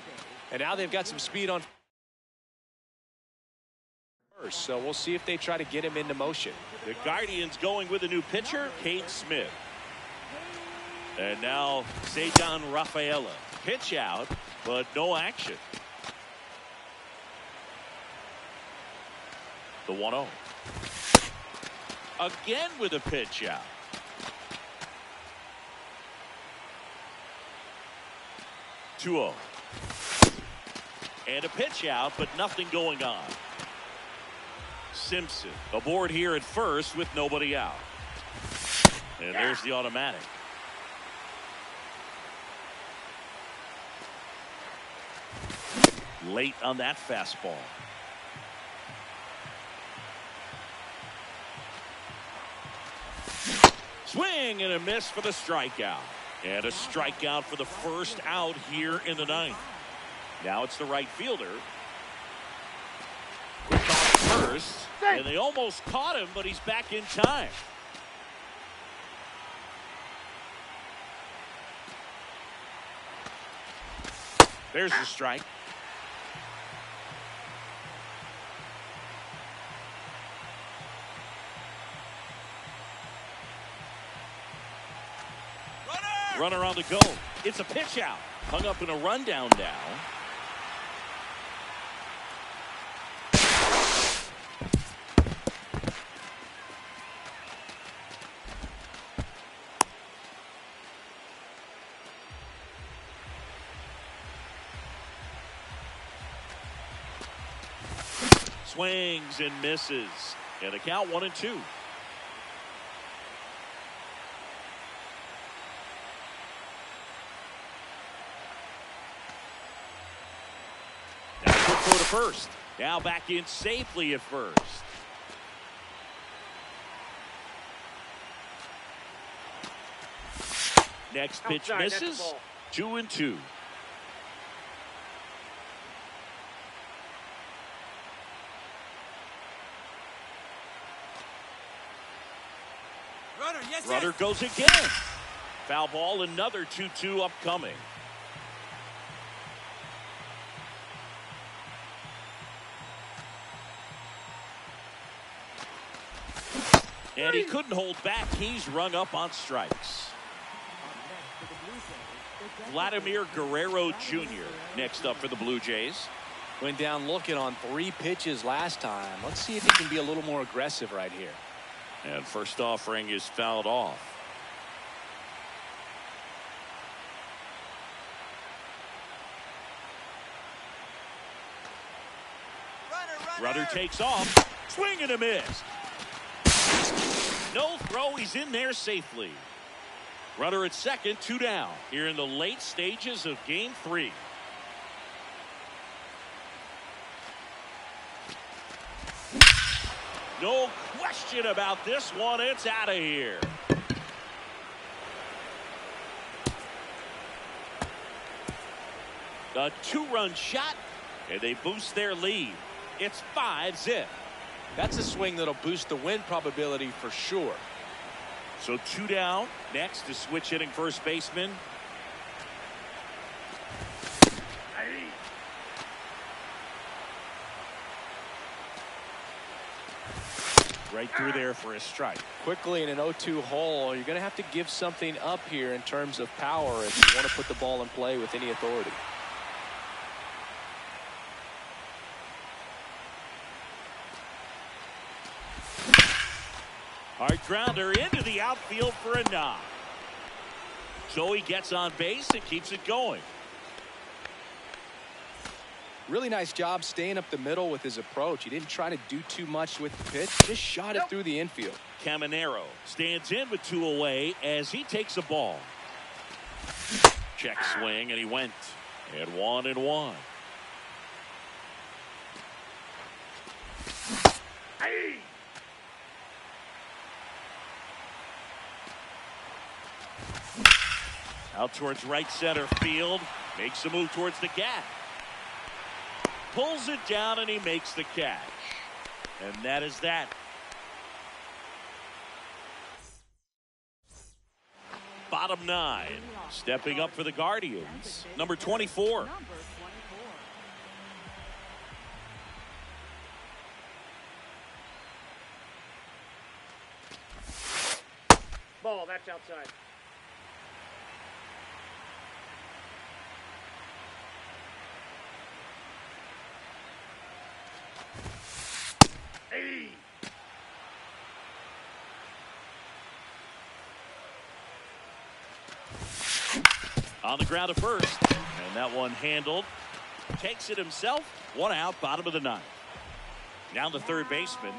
And now they've got some speed on first, so we'll see if they try to get him into motion. The Guardians going with a new pitcher, Cade Smith. And now Cesar Rafaela. Pitch out, but no action. The 1-0. Again with a pitch out. 2-0. And a pitch out, but nothing going on. Simpson aboard here at first with nobody out. And there's the automatic. Late on that fastball. Swing and a miss for the strikeout. And a strikeout for the first out here in the 9th. Now it's the right fielder. Quick off first. And they almost caught him, but he's back in time. There's the strike. Runner on the go. It's a pitch out. Hung up in a rundown now. Swings and misses. And the count 1-2. first. Now back in safely at first. Next pitch Outside, that's misses. the ball. 2-2. Runner goes again. Foul ball, another 2-2 upcoming. And he couldn't hold back. He's rung up on strikes. Vladimir Guerrero Jr. next up for the Blue Jays. Went down looking on 3 pitches last time. Let's see if he can be a little more aggressive right here. And first offering is fouled off. Runner takes off. Swing and a miss. No throw. He's in there safely. Runner at second, 2 down. Here in the late stages of game 3. No question about this one. It's out of here. A 2-run shot, and they boost their lead. It's 5-zip. That's a swing that'll boost the win probability for sure. So 2 down. Next to switch hitting first baseman. Right through there for a strike. Quickly in an 0-2 hole, you're going to have to give something up here in terms of power if you want to put the ball in play with any authority. Hard grounder into the outfield for a knock. So he gets on base and keeps it going. Really nice job staying up the middle with his approach. He didn't try to do too much with the pitch. Just shot it through the infield. Caminero stands in with 2 away as he takes a ball. Check swing, and he went. And 1-1. Out towards right center field. Makes a move towards the gap. Pulls it down, and he makes the catch. And that is that. Bottom 9. Stepping up for the Guardians. Number 24. Ball, that's outside. On the ground at first, and that one handled. Takes it himself. 1 out, bottom of the 9th. Now the third baseman.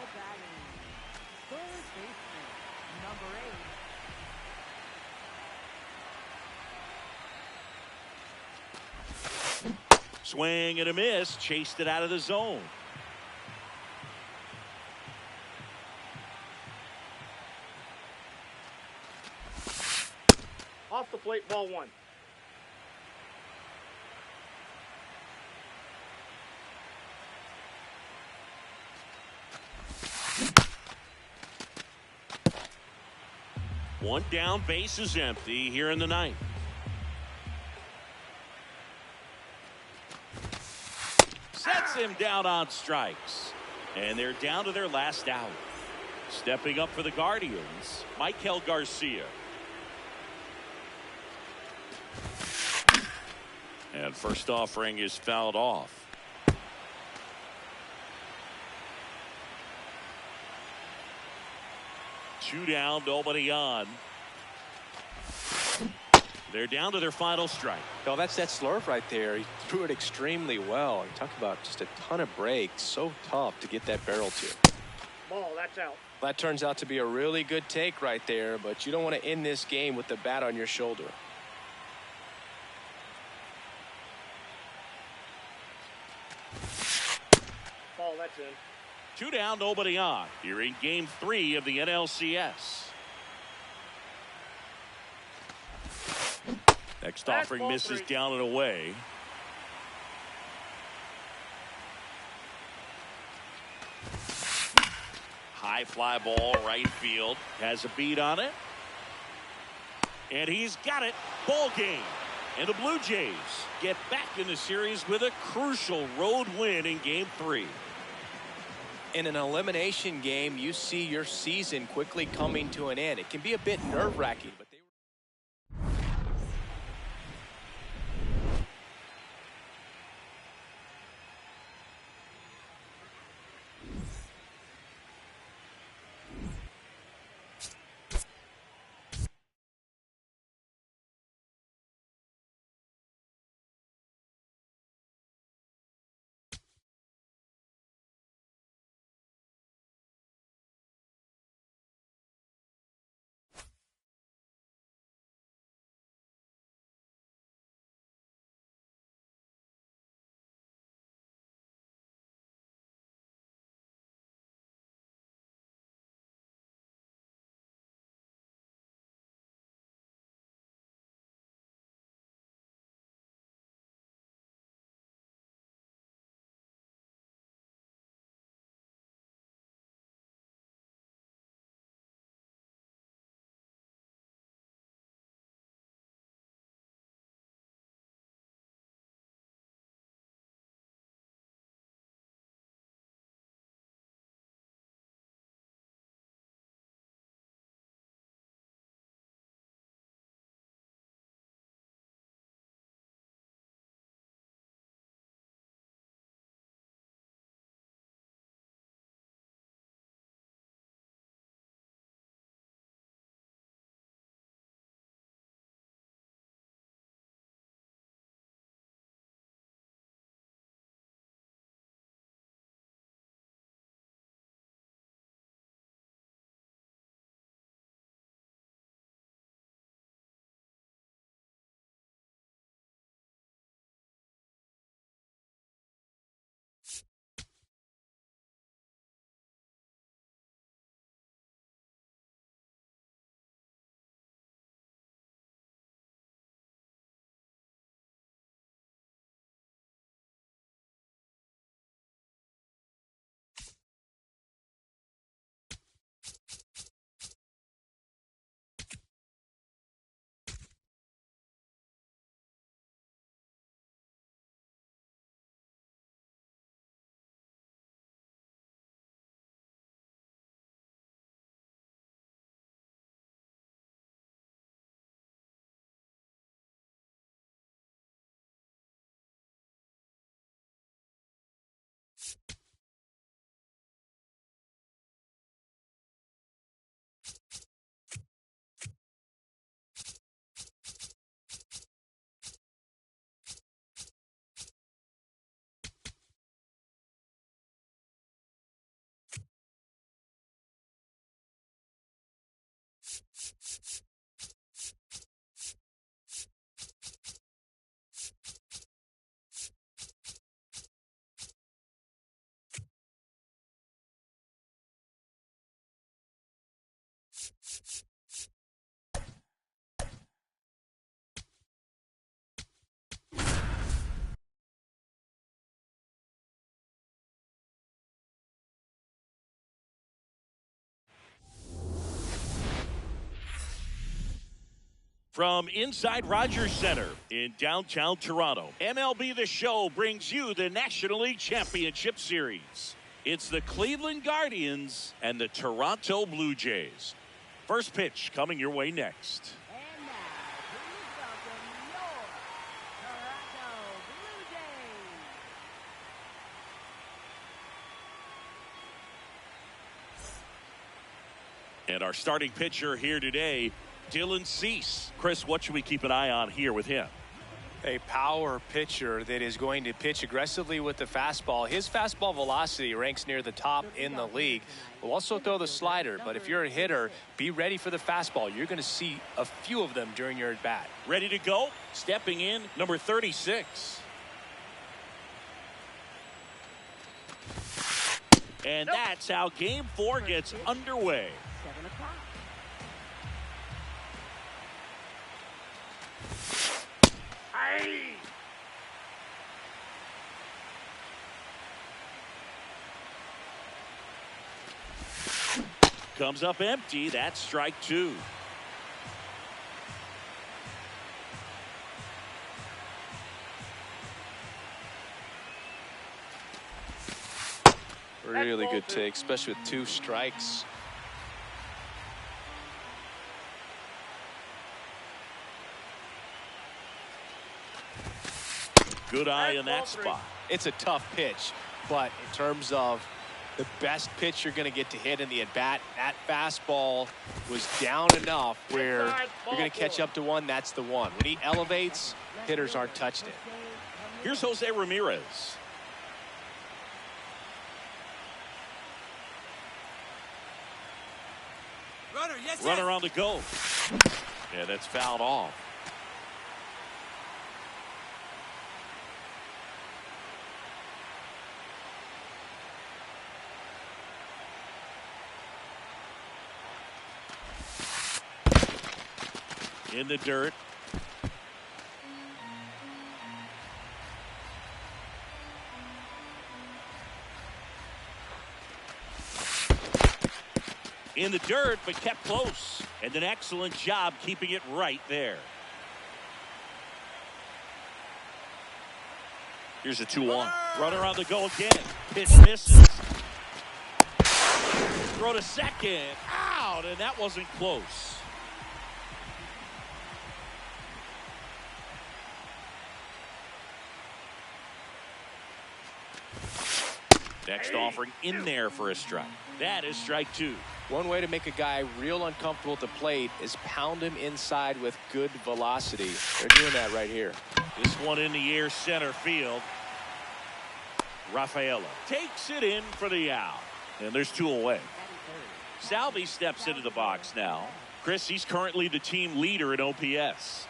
Swing and a miss. Chased it out of the zone. Off the plate, ball 1. One down, base is empty here in the 9th. Sets him down on strikes. And they're down to their last out. Stepping up for the Guardians, Michael Garcia. And first offering is fouled off. Two down, nobody on. They're down to their final strike. Oh, that's that slurve right there. He threw it extremely well. You talk about just a ton of breaks. So tough to get that barrel to. Ball, that's out. That turns out to be a really good take right there, but you don't want to end this game with the bat on your shoulder. in. 2 down, nobody on. Here in Game 3 of the NLCS. Next offering misses 3. down and away. High fly ball, right field. Has a beat on it. And he's got it. Ball game. And the Blue Jays get back in the series with a crucial road win in Game 3. In an elimination game, you see your season quickly coming to an end. It can be a bit nerve-wracking, but from inside Rogers Center in downtown Toronto, MLB The Show brings you the National League Championship Series. It's the Cleveland Guardians and the Toronto Blue Jays. First pitch coming your way next. And now, please welcome your Toronto Blue Jays. And our starting pitcher here today, Dylan Cease. Chris, what should we keep an eye on here with him? a power pitcher that is going to pitch aggressively with the fastball. His fastball velocity ranks near the top in the league. Will also throw the slider, but if you're a hitter, be ready for the fastball. You're going to see a few of them during your at bat. Ready to go? Stepping in, number 36. And that's how Game 4 gets underway. 7 o'clock. Aye. Comes up empty. That's strike 2. Really good take, especially with 2 strikes. Good eye in that spot. It's a tough pitch, but in terms of the best pitch you're going to get to hit in the at-bat, that fastball was down enough where you're going to catch up to one. That's the one. When he elevates, hitters aren't touched it. Here's Jose Ramirez. Runner on the go. Yeah, that's fouled off. In the dirt. In the dirt, but kept close. And an excellent job keeping it right there. Here's a 2-1. Runner on the go again. Pitch misses. Throw to second. Out, and that wasn't close. Next offering in there for a strike. That is strike 2. One way to make a guy real uncomfortable at the plate is pound him inside with good velocity. They're doing that right here. This one in the air center field. Rafaela takes it in for the out. And there's 2 away. Salvi steps into the box now. Chris, he's currently the team leader in OPS.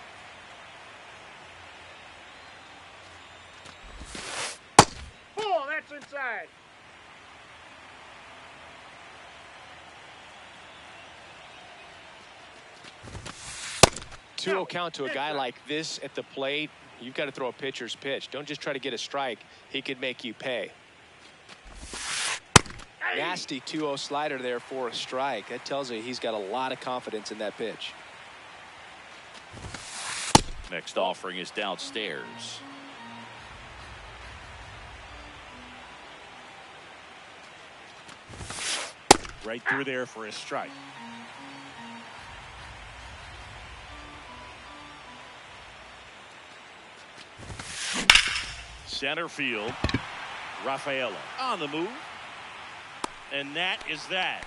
Ball, that's inside. Two count to a guy like this at the plate. You've got to throw a pitcher's pitch. Don't just try to get a strike. He could make you pay. Nasty 2-0 slider there for a strike. That tells you he's got a lot of confidence in that pitch. Next offering is downstairs. Right through there for a strike. Center field. Rafaela on the move. And that is that.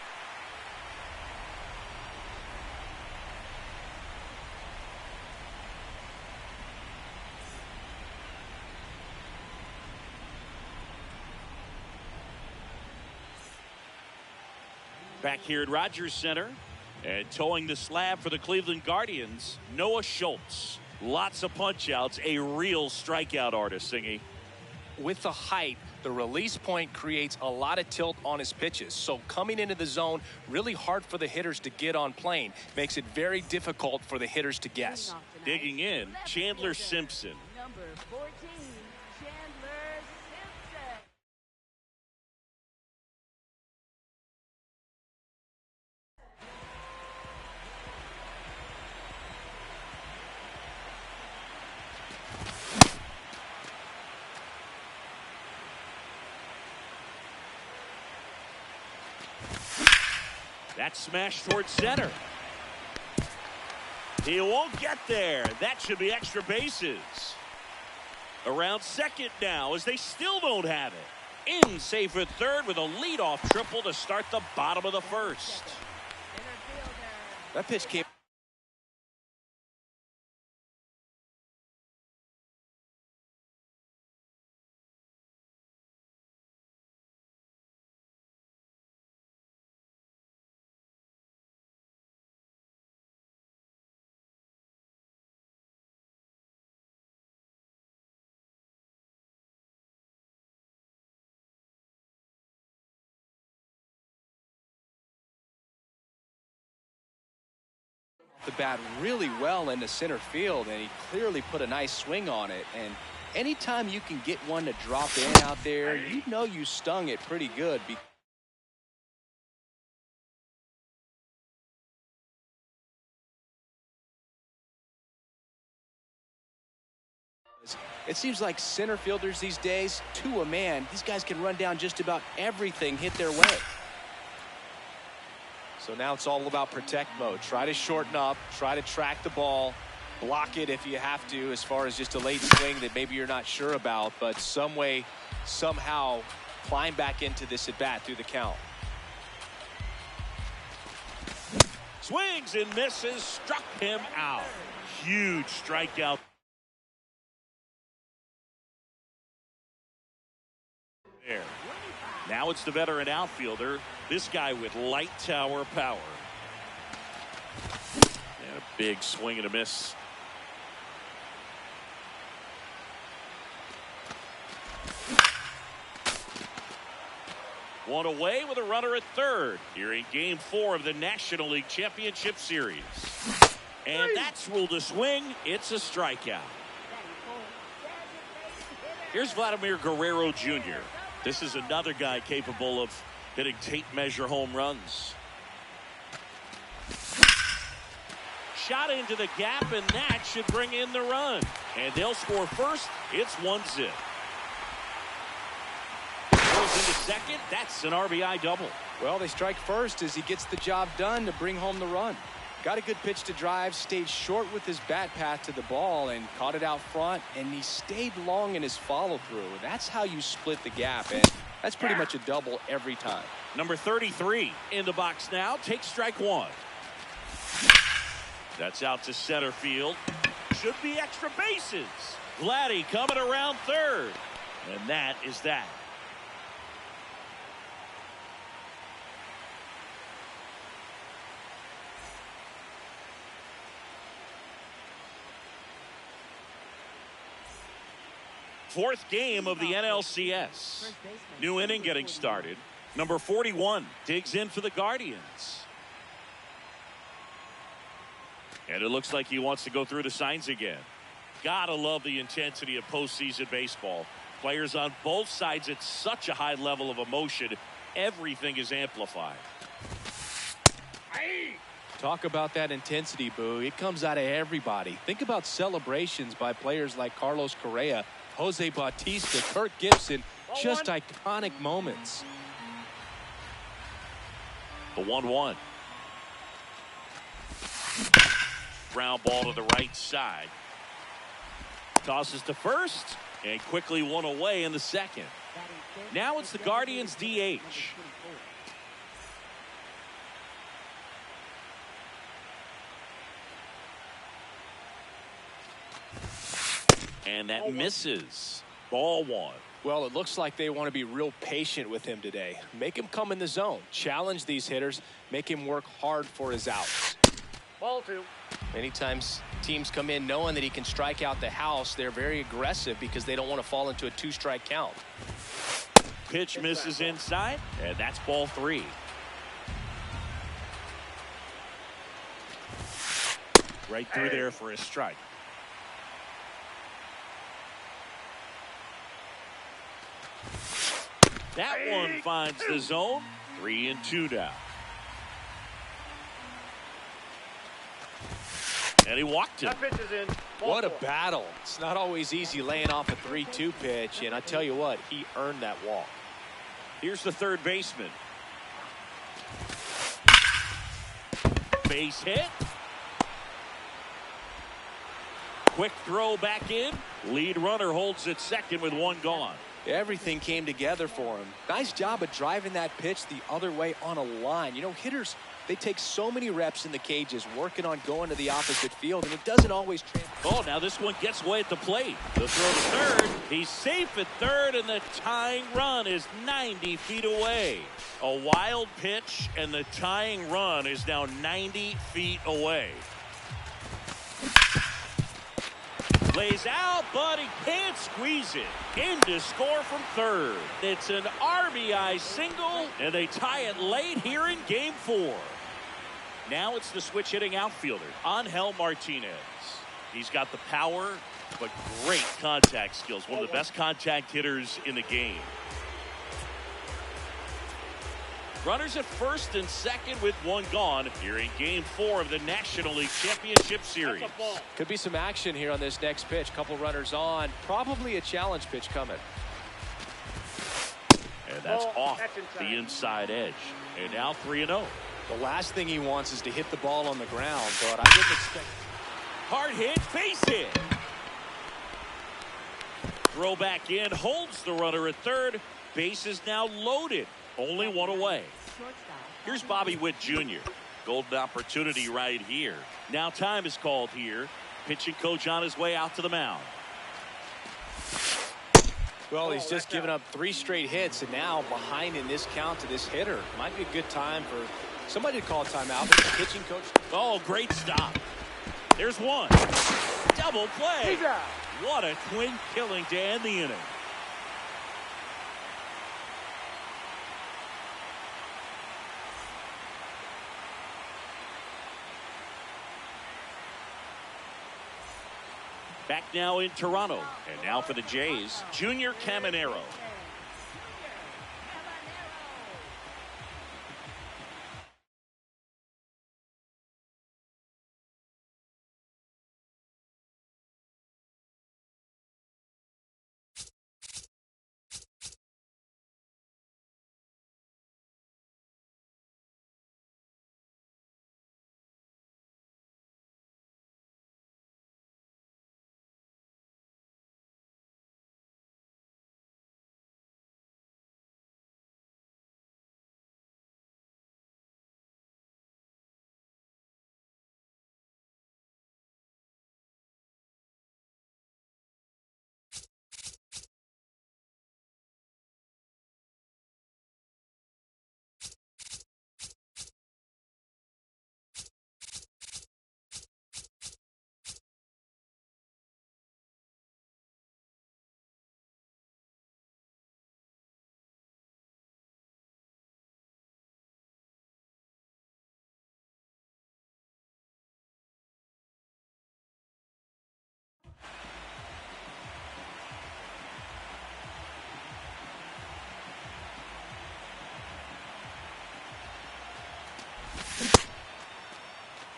Back here at Rogers Center and towing the slab for the Cleveland Guardians, Noah Schultz. Lots of punch outs, a real strikeout artist, Singy. With the height, the release point creates a lot of tilt on his pitches. So coming into the zone, really hard for the hitters to get on plane. Makes it very difficult for the hitters to guess. Digging in, Chandler Simpson. Number 14, Chandler Simpson. That smash towards center. He won't get there. That should be extra bases. Around second now as they still don't have it. In safe at third with a leadoff triple to start the bottom of the first. That pitch came the bat really well into center field, and he clearly put a nice swing on it. And anytime you can get one to drop in out there, you know you stung it pretty good. It seems like center fielders these days, to a man, these guys can run down just about everything hit their way. So now it's all about protect mode. Try to shorten up, try to track the ball, block it if you have to, as far as just a late swing that maybe you're not sure about, but some way, somehow climb back into this at bat through the count. Swings and misses, struck him out. Huge strikeout. There. Now it's the veteran outfielder, this guy with light tower power. And a big swing and a miss. One away with a runner at third here in Game 4 of the National League Championship Series. And that's ruled a swing. It's a strikeout. Here's Vladimir Guerrero Jr. This is another guy capable of hitting tape measure home runs. Shot into the gap, and that should bring in the run. And they'll score first. It's 1-0. Goes into second. That's an RBI double. Well, they strike first as he gets the job done to bring home the run. Got a good pitch to drive, stayed short with his bat path to the ball and caught it out front, and he stayed long in his follow-through. That's how you split the gap, and that's pretty much a double every time. Number 33 in the box now. Takes strike one. That's out to center field. Should be extra bases. Vladdy coming around third. And that is that. Fourth game of the NLCS. New inning getting started. Number 41 digs in for the Guardians. And it looks like he wants to go through the signs again. Gotta love the intensity of postseason baseball. Players on both sides at such a high level of emotion. Everything is amplified. Talk about that intensity, Boo. It comes out of everybody. Think about celebrations by players like Carlos Correa, Jose Bautista, Kirk Gibson, just iconic moments. The 1-1. Ground ball to the right side. Tosses to first and quickly one away in the second. Now it's the Guardians DH. And that misses. Ball one. Well, it looks like they want to be real patient with him today. Make him come in the zone. Challenge these hitters. Make him work hard for his outs. Ball two. Many times teams come in knowing that he can strike out the house. They're very aggressive because they don't want to fall into a two-strike count. Pitch misses inside, and that's ball three. Right through there for a strike. That one finds the zone. 3-2 now. And he walked him. That pitch is in. Ball What a four. battle. It's not always easy laying off a 3-2 pitch, and I tell you what, he earned that walk. Here's the third baseman. Base hit. Quick throw back in. Lead runner holds at second with one gone. Everything came together for him. Nice job of driving that pitch the other way on a line. You know, hitters, they take so many reps in the cages working on going to the opposite field, and it doesn't always translate. Oh, now this one gets away at the plate. The throw to third. He's safe at third, and the tying run is 90 feet away. A wild pitch, and the tying run is now 90 feet away. Lays out, but he can't squeeze it. In to score from third. It's an RBI single, and they tie it late here in Game 4. Now it's the switch hitting outfielder, Angel Martinez. He's got the power, but great contact skills. One of the best contact hitters in the game. Runners at first and second with one gone here in Game 4 of the National League Championship Series. Could be some action here on this next pitch. Couple runners on. Probably a challenge pitch coming. And that's off the inside edge. And now 3-0. The last thing he wants is to hit the ball on the ground, but I didn't expect. Hard hit, base hit. Throw back in, holds the runner at third. Base is now loaded. Only one away. Here's Bobby Witt Jr. Golden opportunity right here. Now time is called here. Pitching coach on his way out to the mound. Well, he's just given up 3 straight hits, and now behind in this count to this hitter. Might be a good time for somebody to call a timeout. The pitching coach. Oh, great stop. There's one. Double play. What a twin killing to end the inning. Back now in Toronto. And now for the Jays, Junior Caminero.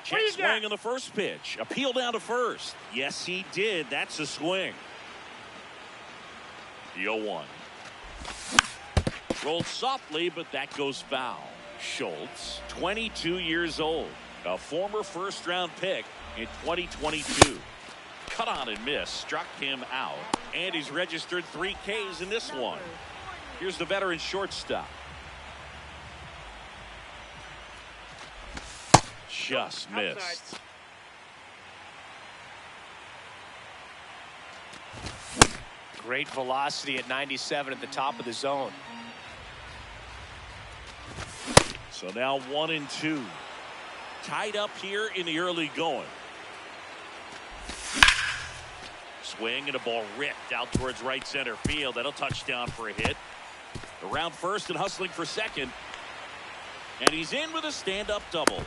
Check swing on the first pitch. Appeal down to first. Yes, he did. That's a swing. The 0-1. Rolled softly, but that goes foul. Schultz, 22 years old. A former first-round pick in 2022. Cut on and miss. Struck him out. And he's registered 3 Ks in this one. Here's the veteran shortstop. Just missed. Great velocity at 97 at the top of the zone. So now 1-2. Tied up here in the early going. Swing and a ball ripped out towards right center field. That'll touch down for a hit. Around first and hustling for second. And he's in with a stand-up double.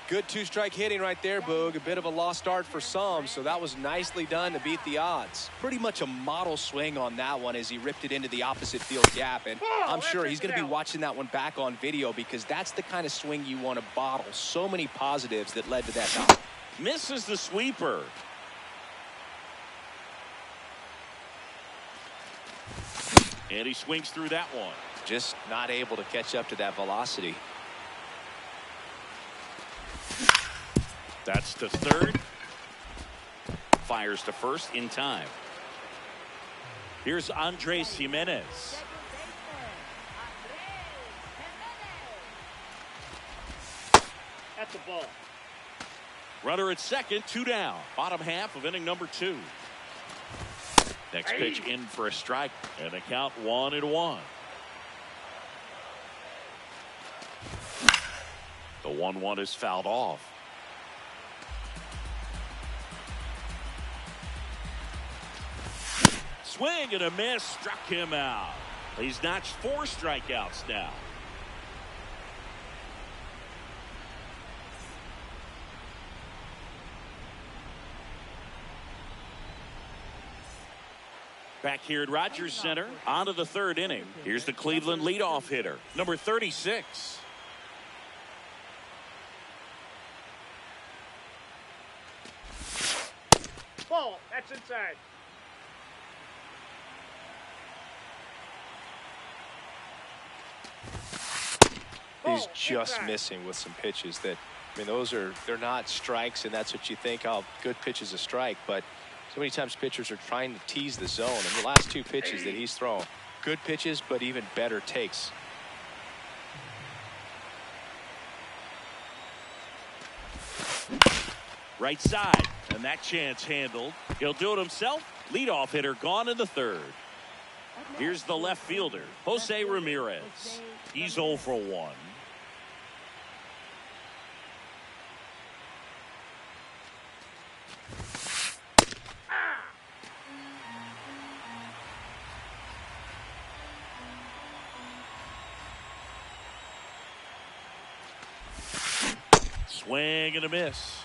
Good 2-strike hitting right there, Boog. A bit of a lost start for some, so that was nicely done to beat the odds. Pretty much a model swing on that one as he ripped it into the opposite field gap. And I'm sure he's going to be watching that one back on video because that's the kind of swing you want to bottle. So many positives that led to that knock. Misses the sweeper. And he swings through that one. Just not able to catch up to that velocity. That's to third. Fires to first in time. Here's Andres Jimenez. At the ball. Runner at second, 2 down. Bottom half of inning number 2. Next pitch in for a strike. And the count 1-1. The 1-1 is fouled off. Swing and a miss, struck him out. He's notched 4 strikeouts now. Back here at Rogers Center, on to the third inning. Here's the Cleveland leadoff hitter, number 36. Ball. That's inside. He's Ball, just inside. missing with some pitches that, I mean, they're not strikes, and that's what you think, oh, good pitch is a strike. But so many times pitchers are trying to tease the zone. And the last two pitches that he's thrown, good pitches, but even better takes. Right side, and that chance handled. He'll do it himself. Leadoff hitter gone in the third. Here's the left fielder, Jose Ramirez. He's 0 for 1. Swing and a miss.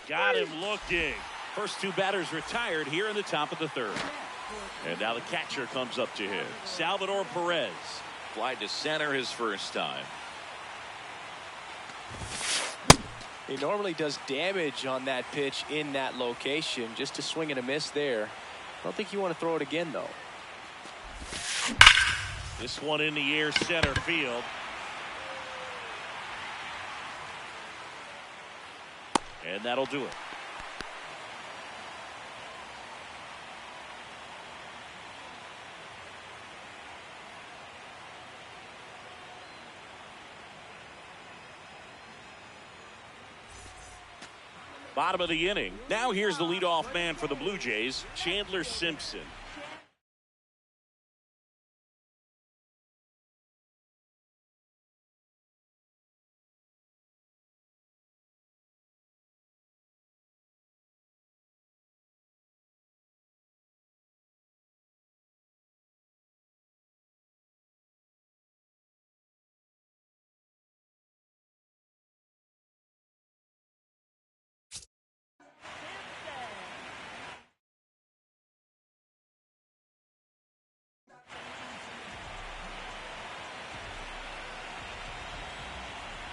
Got him looking. First two batters retired here in the top of the third. And now the catcher comes up to him. Salvador Perez. Fly to center his first time. He normally does damage on that pitch in that location. Just a swing and a miss there. I don't think you want to throw it again, though. This one in the air, center field. And that'll do it. Bottom of the inning. Now here's the leadoff man for the Blue Jays, Chandler Simpson.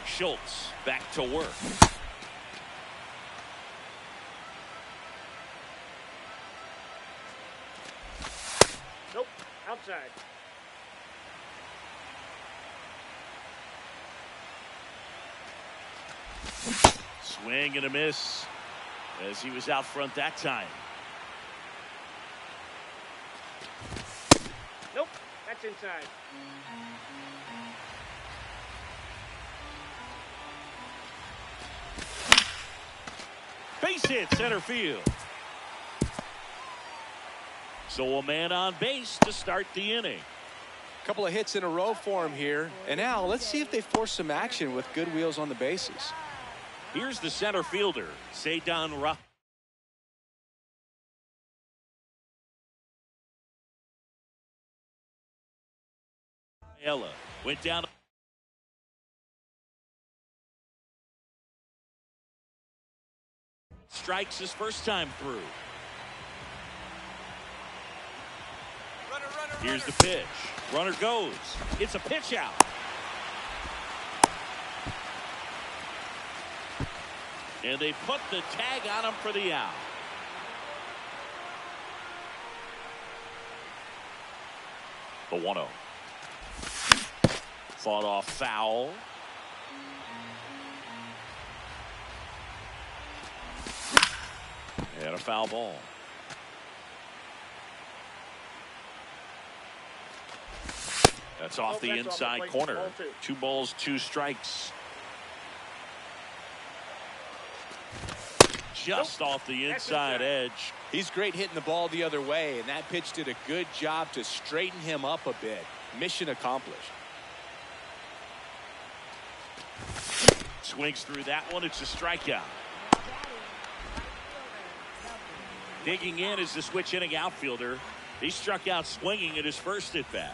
Schultz back to work. Nope. Outside. Swing and a miss as he was out front that time. Nope. That's inside. Base hit center field. So a man on base to start the inning. A couple of hits in a row for him here. And now let's see if they force some action with good wheels on the bases. Here's the center fielder, Cedon Ra. Ella went down. Strikes his first time through. Here's the pitch. Runner goes. It's a pitch out. And they put the tag on him for the out. The 1-0. Fought off foul. And a foul ball. That's off the inside corner. 2 balls, 2 strikes. Just off the inside edge. He's great hitting the ball the other way, and that pitch did a good job to straighten him up a bit. Mission accomplished. Swings through that one. It's a strikeout. Digging in is the switch inning outfielder. He struck out swinging at his first at bat.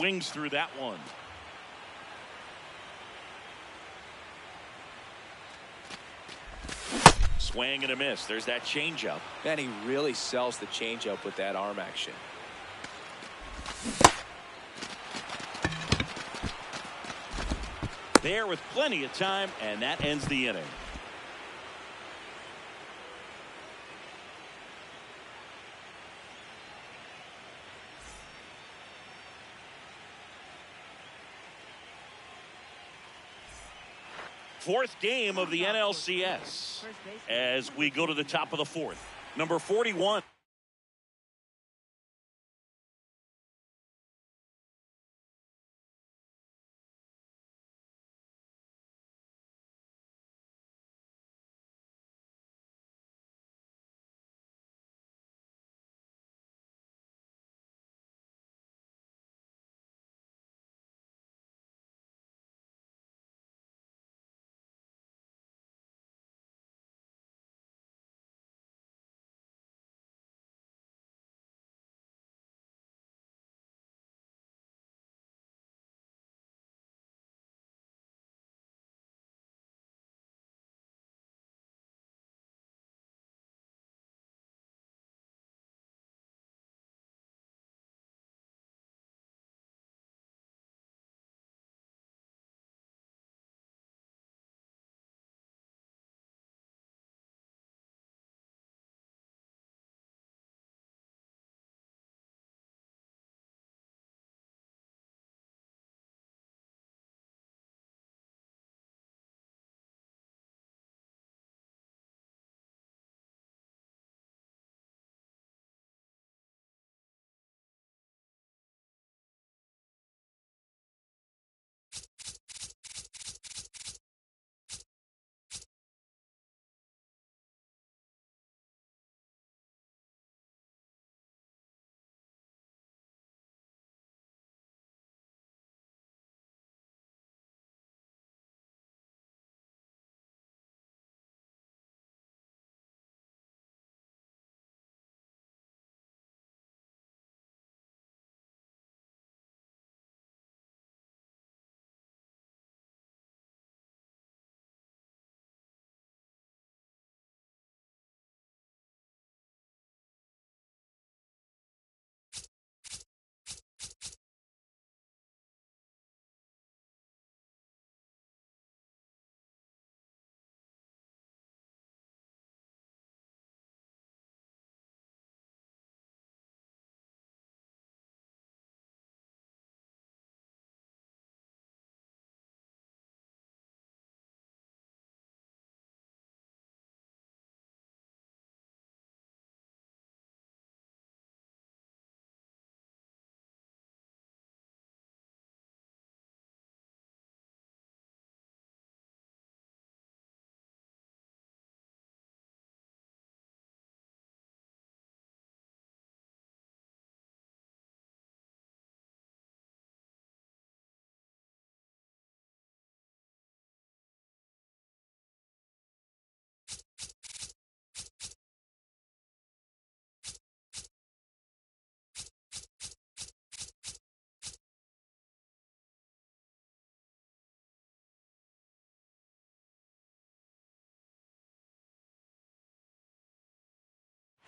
swings through that one. Swing and a miss. There's that changeup. And he really sells the changeup with that arm action. There with plenty of time, and that ends the inning. Fourth game of the NLCS as we go to the top of the fourth. Number 41.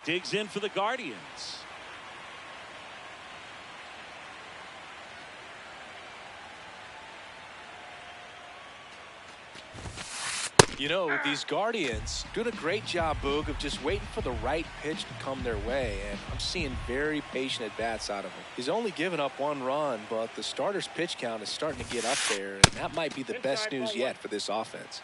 Digs in for the Guardians. You know, these Guardians doing a great job, Boog, of just waiting for the right pitch to come their way, and I'm seeing very patient at-bats out of him. He's only given up one run, but the starter's pitch count is starting to get up there, and that might be the best news yet for this offense.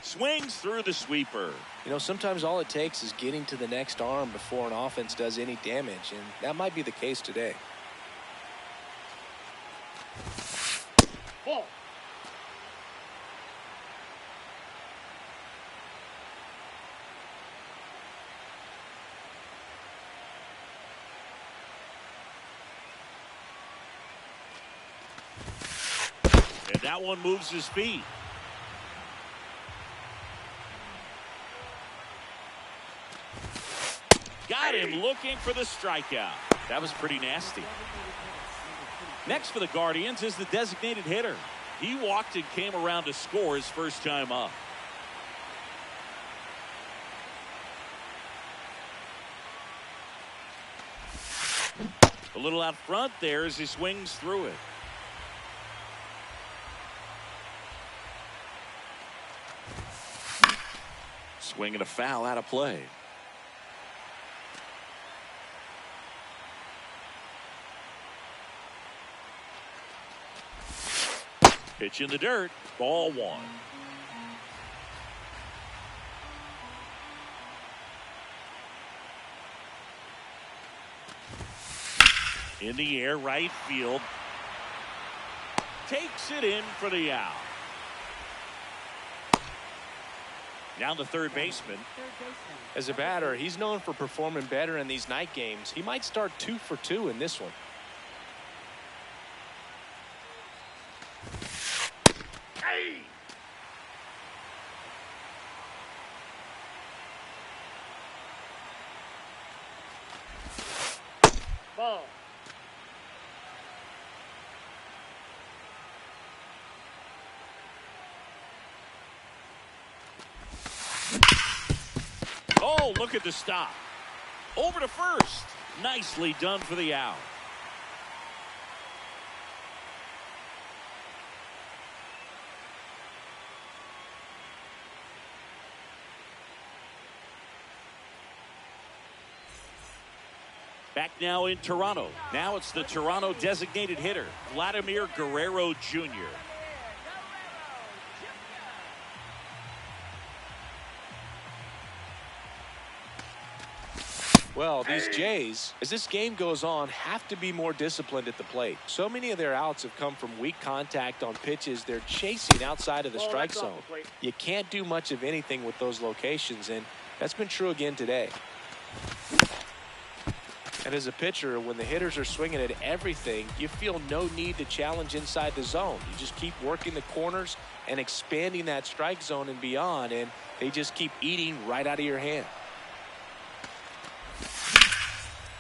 Swings through the sweeper. You know, sometimes all it takes is getting to the next arm before an offense does any damage, and that might be the case today. Ball. And that one moves his feet. Got him looking for the strikeout. That was pretty nasty. Next for the Guardians is the designated hitter. He walked and came around to score his first time up. A little out front there as he swings through it. Swinging a foul out of play. Pitch in the dirt. Ball one. In the air, right field. Takes it in for the out. Now the third baseman. As a batter, he's known for performing better in these night games. He might start 2 for 2 in this one. Hey! Ball. Oh, look at the stop. Over to first. Nicely done for the out. Back now in Toronto. Now it's the Toronto designated hitter, Vladimir Guerrero Jr. Well, these Jays, as this game goes on, have to be more disciplined at the plate. So many of their outs have come from weak contact on pitches they're chasing outside of the strike that's off zone. the plate. You can't do much of anything with those locations, and that's been true again today. And as a pitcher, when the hitters are swinging at everything, you feel no need to challenge inside the zone. You just keep working the corners and expanding that strike zone and beyond, and they just keep eating right out of your hand.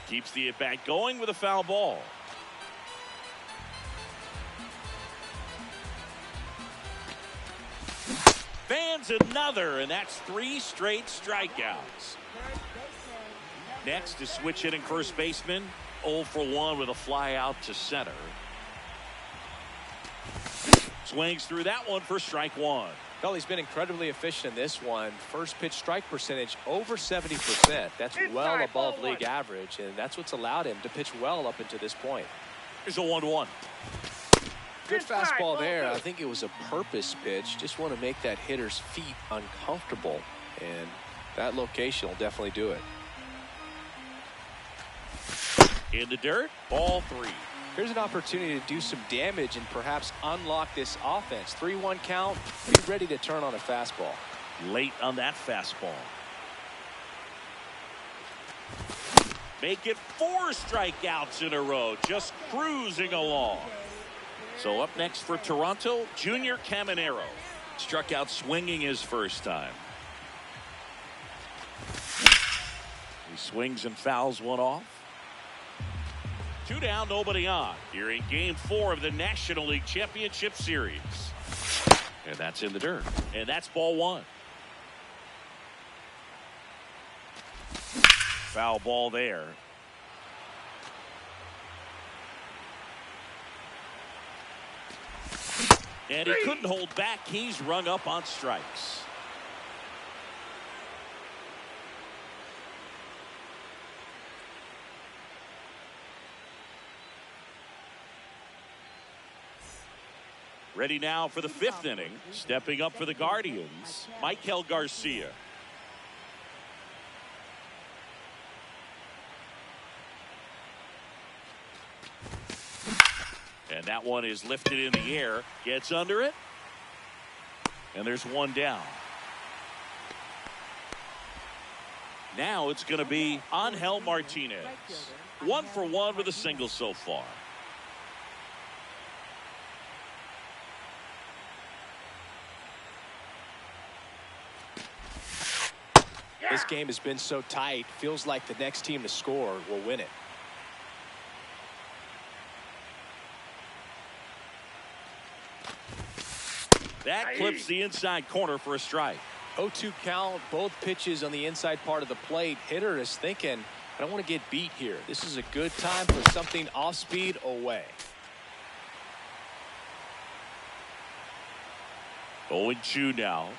Keeps the at-bat going with a foul ball. Fans another, and that's 3 straight strikeouts. Next is switch hitting first baseman. 0 for 1 with a fly out to center. Swings through that one for strike one. Well, he's been incredibly efficient in this one. First pitch strike percentage over 70%. That's well above league average, and that's what's allowed him to pitch well up until this point. Here's a 1-1. Good fastball there. I think it was a purpose pitch. Just want to make that hitter's feet uncomfortable, and that location will definitely do it. In the dirt, ball 3. Here's an opportunity to do some damage and perhaps unlock this offense. 3-1 count. Be ready to turn on a fastball. Late on that fastball. Make it 4 strikeouts in a row. Just cruising along. So up next for Toronto, Junior Caminero. Struck out swinging his first time. He swings and fouls one off. 2 down, nobody on. Here in Game 4 of the National League Championship Series. And that's in the dirt. And that's ball 1. Foul ball there. And he couldn't hold back. He's rung up on strikes. Ready now for the 5th inning. Stepping up for the Guardians, Michael Garcia. And that one is lifted in the air. Gets under it. And there's 1 down. Now it's going to be Angel Martinez. 1 for 1 with a single so far. This game has been so tight. Feels like the next team to score will win it. That clips the inside corner for a strike. 0-2 count, both pitches on the inside part of the plate. Hitter is thinking, I don't want to get beat here. This is a good time for something off speed away. 0-2 now.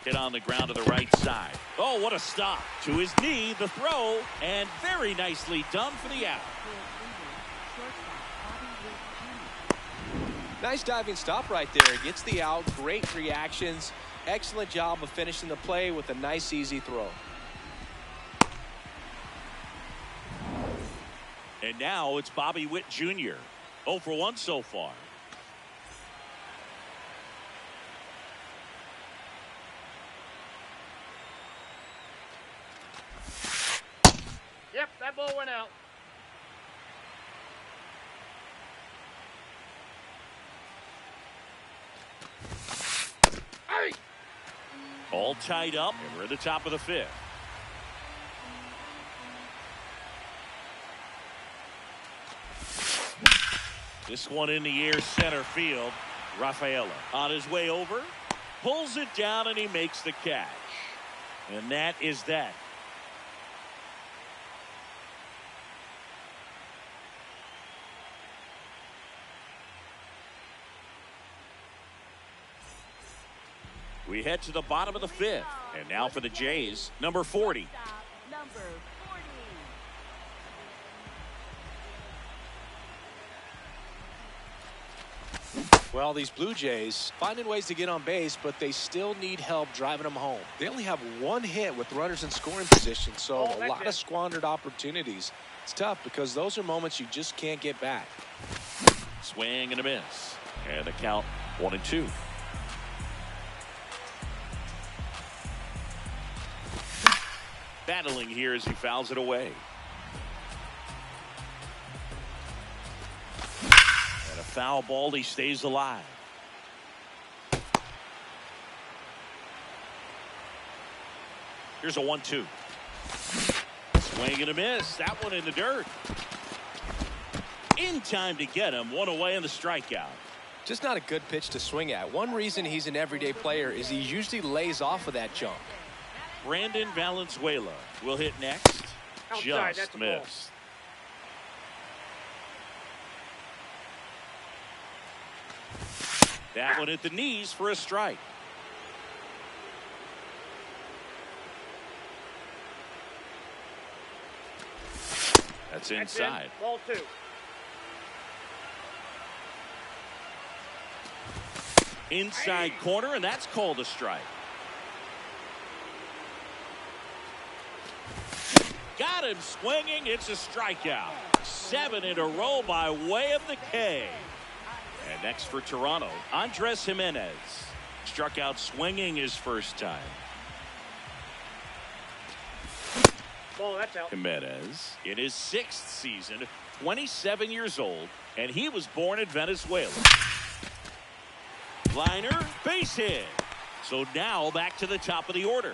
Hit on the ground to the right side. Oh, what a stop. To his knee, the throw, and very nicely done for the out. Nice diving stop right there. Gets the out. Great reactions. Excellent job of finishing the play with a nice, easy throw. And now it's Bobby Witt Jr. 0 for 1 so far. Yep, that ball went out. Hey! All tied up, and we're at the top of the 5th. This one in the air, center field. Rafaela on his way over, pulls it down, and he makes the catch. And that is that. We head to the bottom of the 5th. And now for the Jays, number 40. Number 40. Well, these Blue Jays finding ways to get on base, but they still need help driving them home. They only have one hit with runners in scoring position, so a lot of squandered opportunities. It's tough because those are moments you just can't get back. Swing and a miss. And the count 1-2. Battling here as he fouls it away. And a foul ball, he stays alive. Here's a 1-2. Swing and a miss. That one in the dirt. In time to get him. One away on the strikeout. Just not a good pitch to swing at. One reason he's an everyday player is he usually lays off of that jump. Brandon Valenzuela will hit next. Outside, Just missed. That one at the knees for a strike. That's inside. Ball 2. Inside corner, and that's called a strike. Got him swinging. It's a strikeout. 7 in a row by way of the K. And next for Toronto, Andres Jimenez. Struck out swinging his first time. Ball, that's out. Jimenez in his 6th season, 27 years old, and he was born in Venezuela. Liner, base hit. So now back to the top of the order.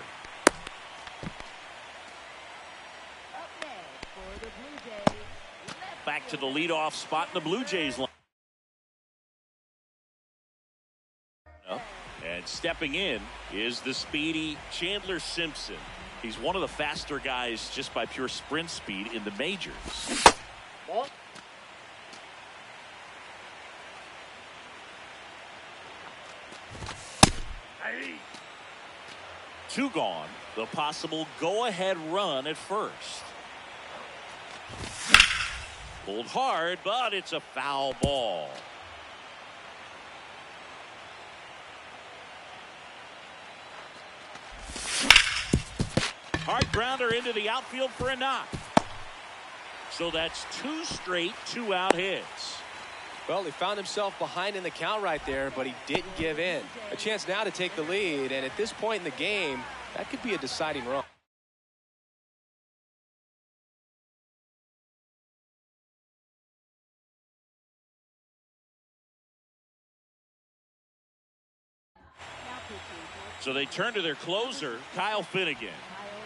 Back to the leadoff spot in the Blue Jays line. And stepping in is the speedy Chandler Simpson. He's one of the faster guys just by pure sprint speed in the majors. Ball. Hey. 2 gone. The possible go-ahead run at first. Pulled hard, but it's a foul ball. Hard grounder into the outfield for a knock. So that's 2 straight 2-out hits. Well, he found himself behind in the count right there, but he didn't give in. A chance now to take the lead, and at this point in the game, that could be a deciding run. Now pitching for So they turn to their closer, Kyle Finnegan.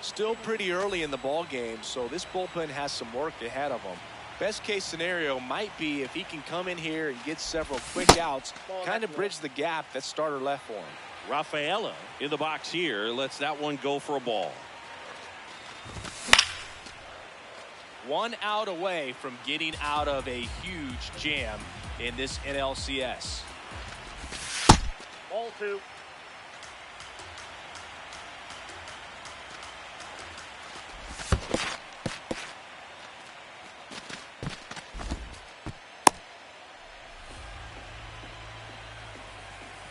Still pretty early in the ball game, so this bullpen has some work ahead of them. Best case scenario might be if he can come in here and get several quick outs, kind of bridge the gap that starter left for him. Rafaela in the box here lets that one go for a ball. 1 out away from getting out of a huge jam in this NLCS. Ball 2.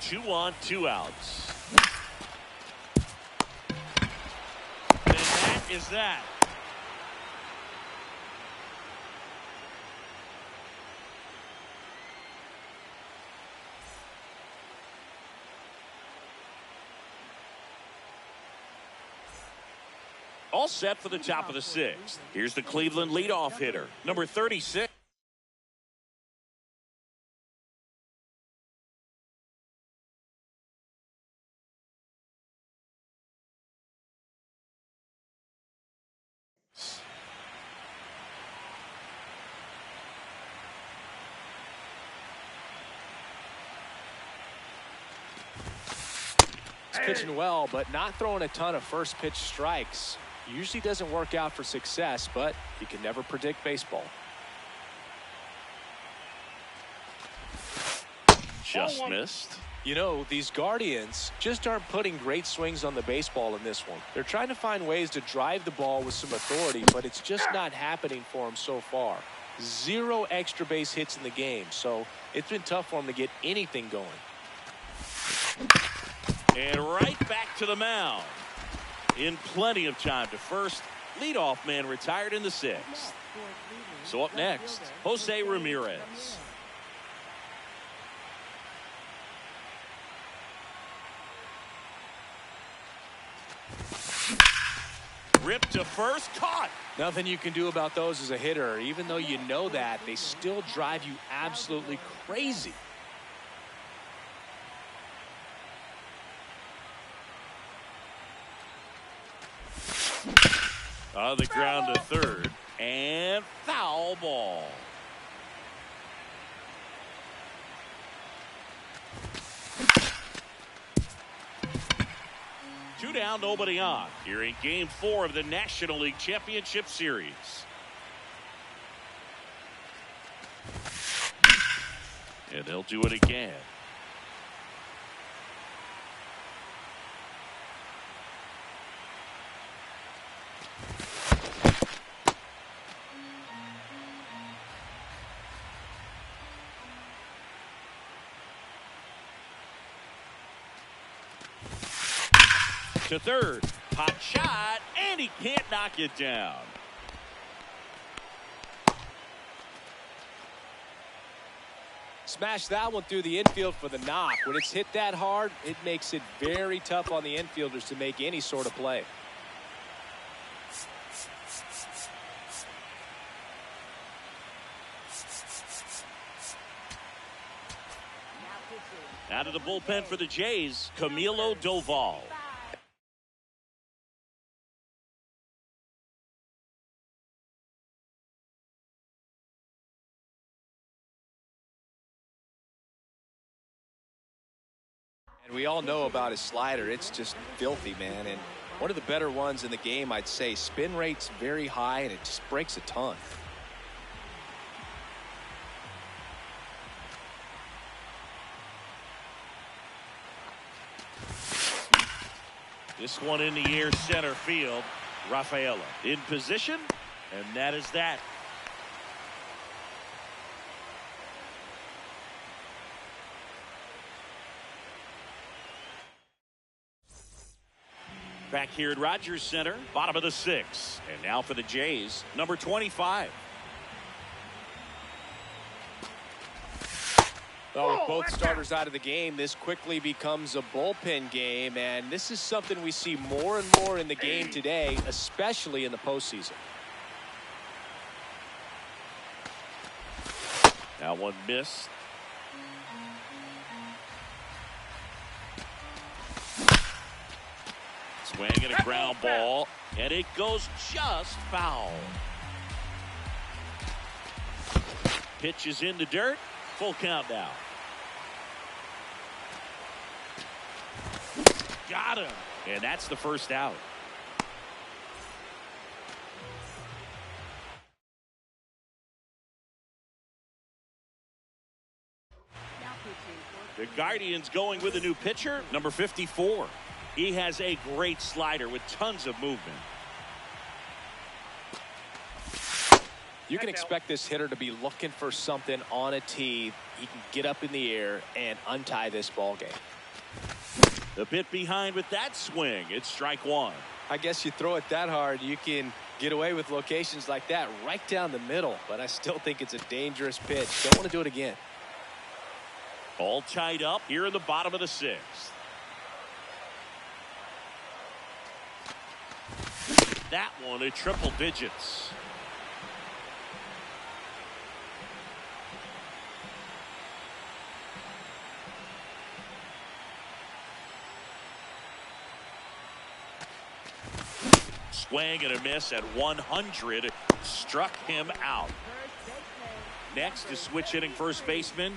Two on, 2 outs. And that is that. All set for the top of the 6th. Here's the Cleveland leadoff hitter, number 36. He's pitching well, but not throwing a ton of first pitch strikes. Usually doesn't work out for success, but you can never predict baseball. Just missed. You know, these Guardians just aren't putting great swings on the baseball in this one. They're trying to find ways to drive the ball with some authority, but it's just not happening for them so far. 0 extra base hits in the game, so it's been tough for them to get anything going. And right back to the mound. In plenty of time to first. Leadoff man retired in the 6th. So up next, Jose Ramirez. Ripped to first, caught. Nothing you can do about those as a hitter. Even though you know that, they still drive you absolutely crazy. On the ground to third, and foul ball. Two down, nobody on. Here in Game 4 of the National League Championship Series. And they'll do it again. To third, pop shot, and he can't knock it down. Smash that one through the infield for the knock. When it's hit that hard, it makes it very tough on the infielders to make any sort of play. Out of the bullpen for the Jays, Camilo Doval. And we all know about his slider. It's just filthy, man. And one of the better ones in the game, I'd say. Spin rate's very high, and it just breaks a ton. This one in the air, center field. Rafaela in position, and that is that. Back here at Rogers Center, bottom of the 6th. And now for the Jays, number 25. Well, with both starters out of the game, this quickly becomes a bullpen game, and this is something we see more and more in the game today, especially in the postseason. That one missed. Swing and a ground ball, and it goes just foul. Pitch is in the dirt. Full count now. Got him. And that's the first out. The Guardians going with a new pitcher, number 54. He has a great slider with tons of movement. You can expect this hitter to be looking for something on a tee. He can get up in the air and untie this ball game. The bit behind with that swing. It's strike one. I guess you throw it that hard, you can get away with locations like that right down the middle. But I still think it's a dangerous pitch. Don't want to do it again. All tied up here in the bottom of the sixth. That one at triple digits. Swing and a miss at 100. Struck him out. Next is switch hitting first baseman.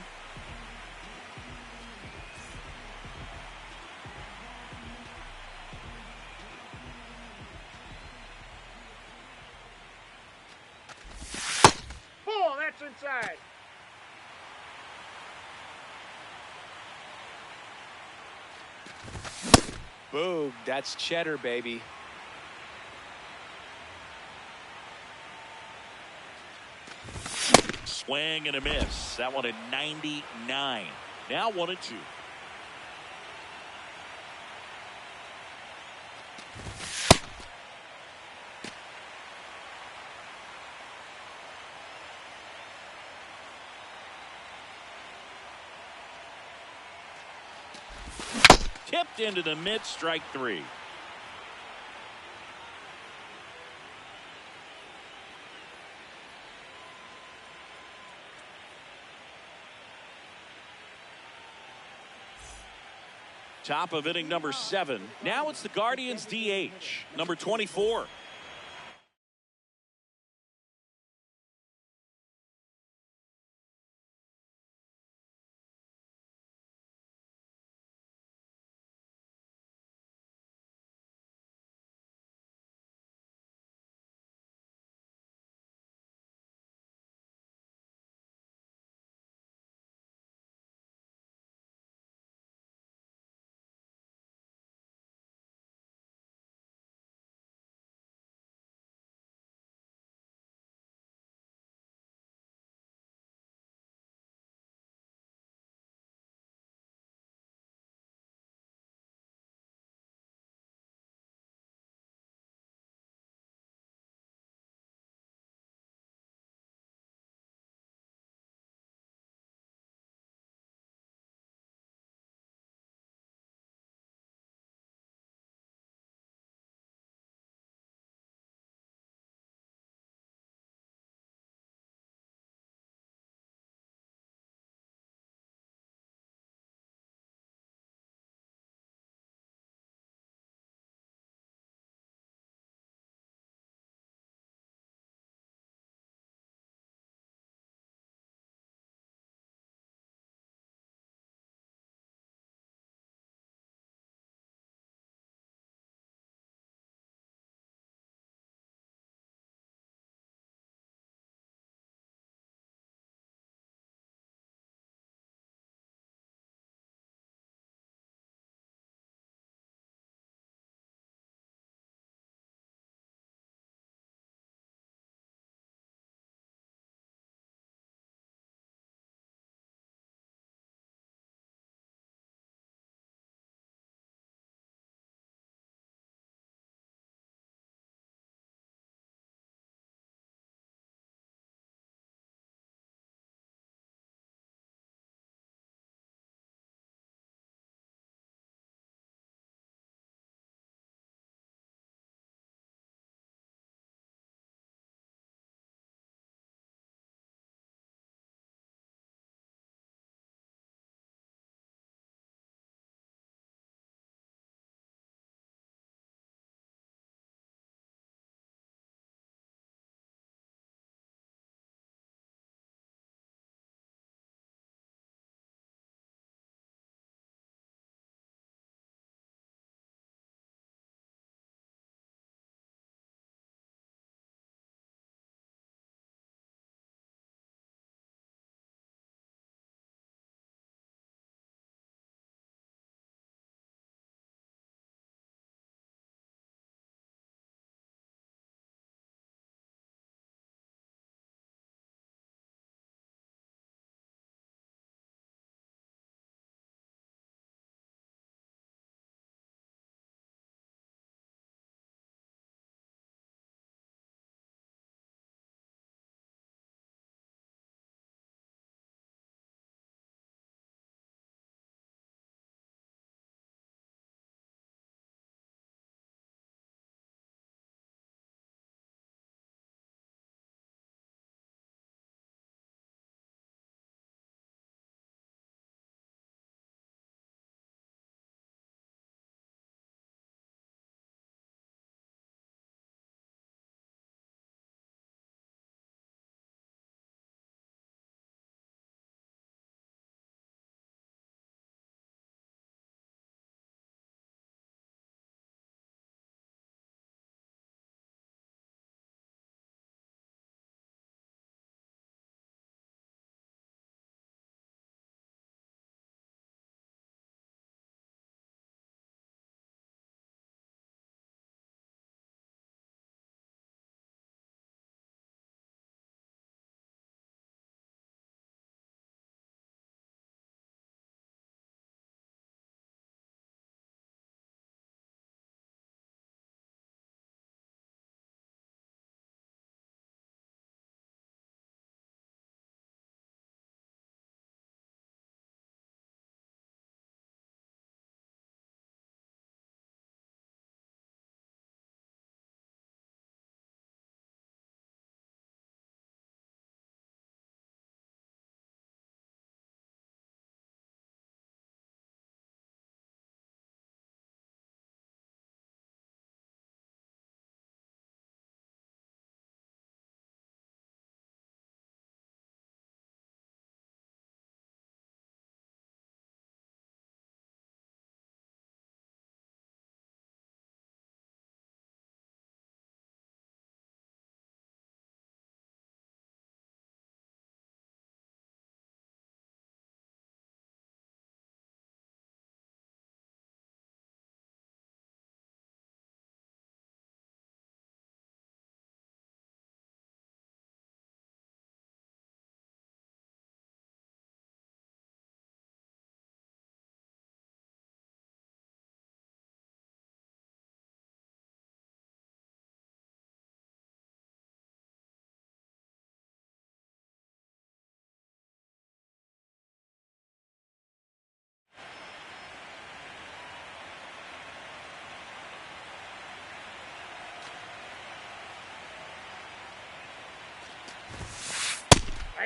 Oh, that's inside. Boom, that's cheddar, baby. Swing and a miss. That one at 99. Now 1-2. Tipped into the mid, strike three. Top of inning number 7. Now it's the Guardians DH, number 24.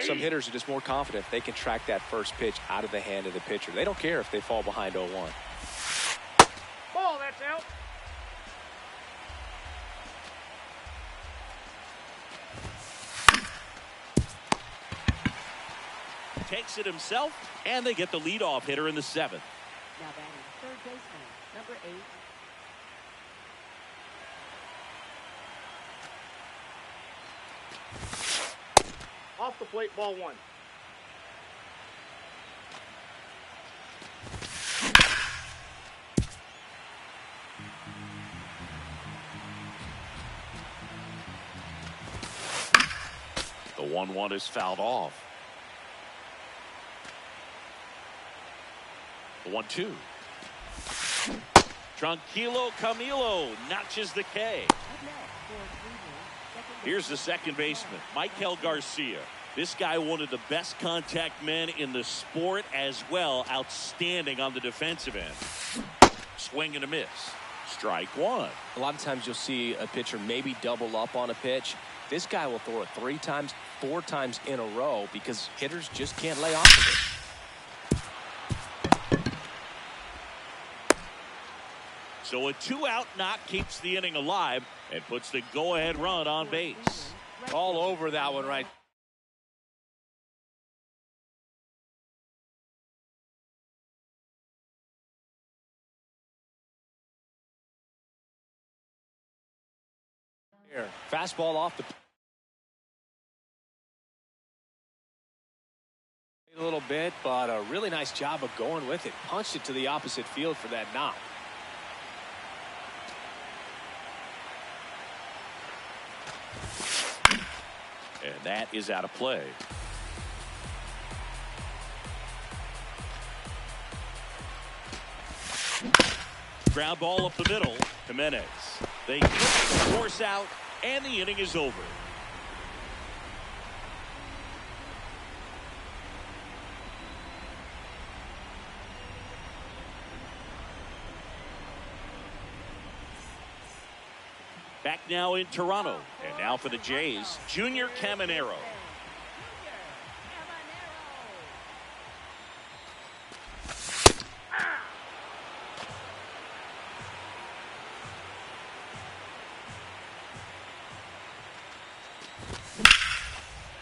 Some hitters are just more confident if they can track that first pitch out of the hand of the pitcher. They don't care if they fall behind 0-1. Ball, that's out. Takes it himself, and they get the leadoff hitter in the 7th. Now batting third baseman, number 8. Off the plate, ball 1. The 1-1 is fouled off. The 1-2. Tranquilo Camilo notches the K. Here's the second baseman, Michael Garcia. This guy, one of the best contact men in the sport as well. Outstanding on the defensive end. Swing and a miss. Strike 1. A lot of times you'll see a pitcher maybe double up on a pitch. This guy will throw it 3 times, 4 times in a row because hitters just can't lay off of it. So a 2-out knock keeps the inning alive and puts the go-ahead run on base. All over that one right. Here, fastball off the a little bit, but a really nice job of going with it. Punched it to the opposite field for that knock. And that is out of play. Ground ball up the middle. Jimenez. They kick the force out, and the inning is over. Back now in Toronto. And now for the Jays, Junior Caminero.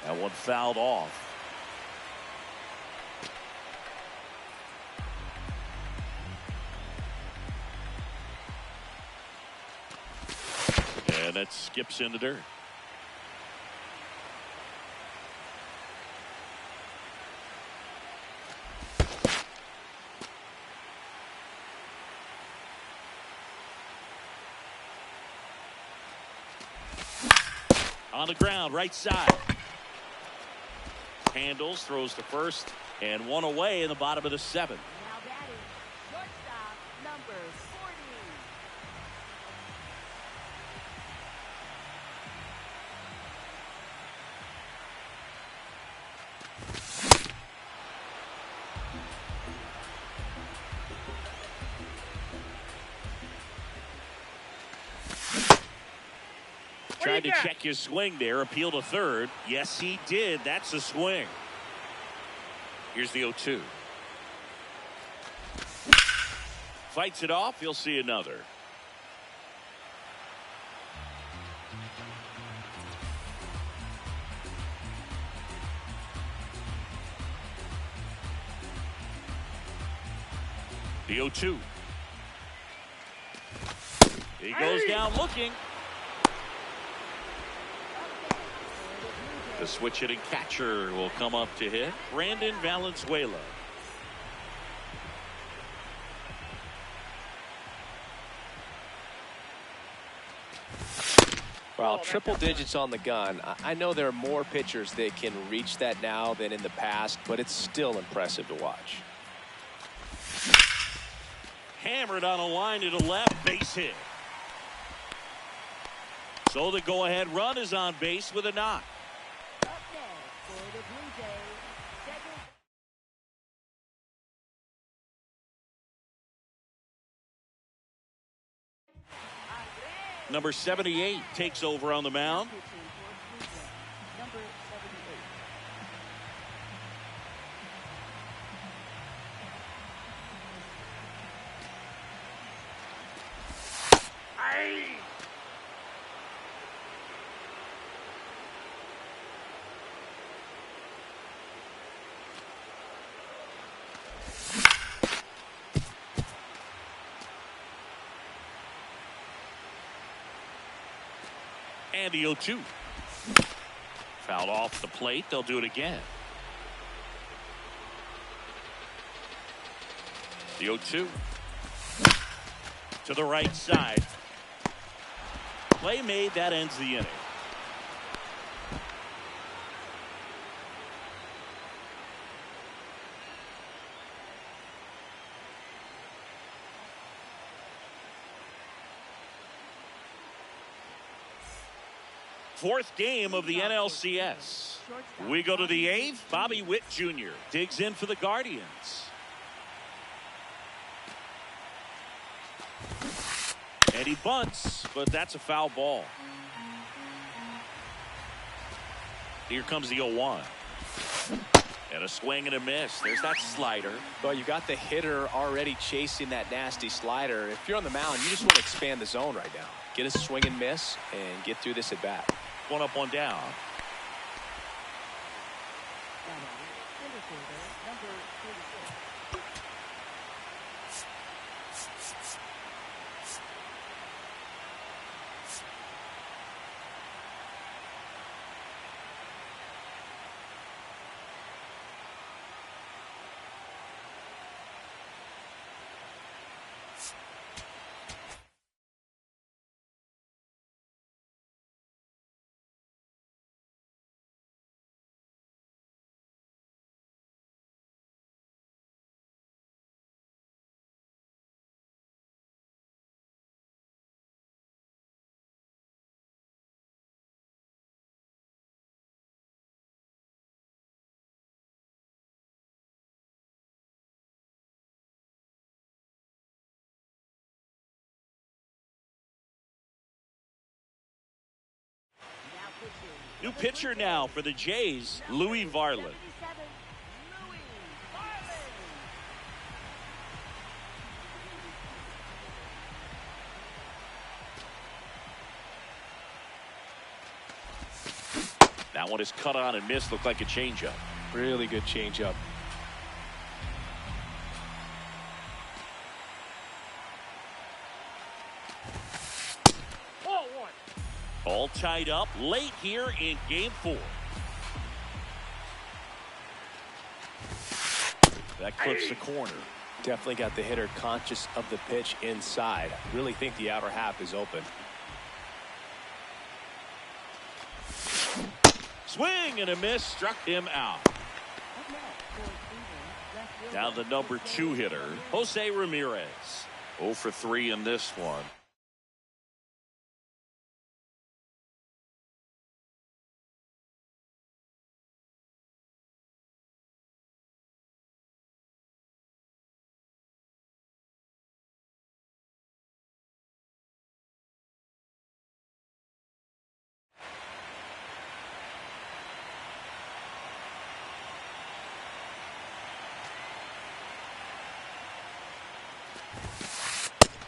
That one fouled off. And that skips in the dirt. On the ground, right side. Handles, throws to first, and one away in the bottom of the 7th. Now batting, shortstop, number 40. Tried to check his swing there, appeal to third. Yes, he did. That's a swing. Here's the 0-2. Fights it off. You'll see another. The 0-2. He goes down looking. The switch hitting catcher will come up to hit. Brandon Valenzuela. Well, triple digits on the gun. I know there are more pitchers that can reach that now than in the past, but it's still impressive to watch. Hammered on a line to the left, base hit. So the go-ahead run is on base with a knock. Up next for the Blue Jays, second. Number 78 takes over on the mound. Pitching for Blue Jays, number 78. Aye. And the 0-2. Fouled off the plate. They'll do it again. The 0-2. To the right side. Play made. That ends the inning. Fourth game of the NLCS. We go to the eighth. Bobby Witt Jr. digs in for the Guardians. And he bunts, but that's a foul ball. Here comes the 0-1. And a swing and a miss. There's that slider. Well, you got the hitter already chasing that nasty slider. If you're on the mound, you just want to expand the zone right now. Get a swing and miss and get through this at bat. One up, one down. New pitcher now for the Jays, Louis Varland. That one is cut on and missed. Looked like a changeup. Really good changeup. Ball one. All tied up late here in game 4. That clips the corner. Definitely got the hitter conscious of the pitch inside. Really think the outer half is open. Swing and a miss, struck him out. Now the number 2 hitter, Jose Ramirez. 0 for 3 in this one.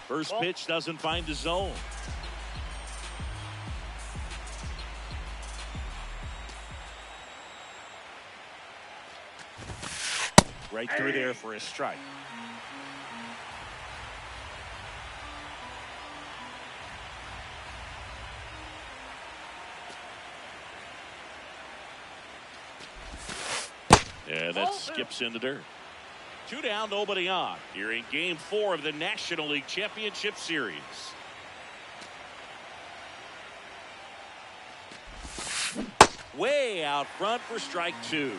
First pitch doesn't find the zone. Right through there for a strike. And that skips in the dirt. 2 down, nobody on. Here in game 4 of the National League Championship Series. Way out front for strike 2.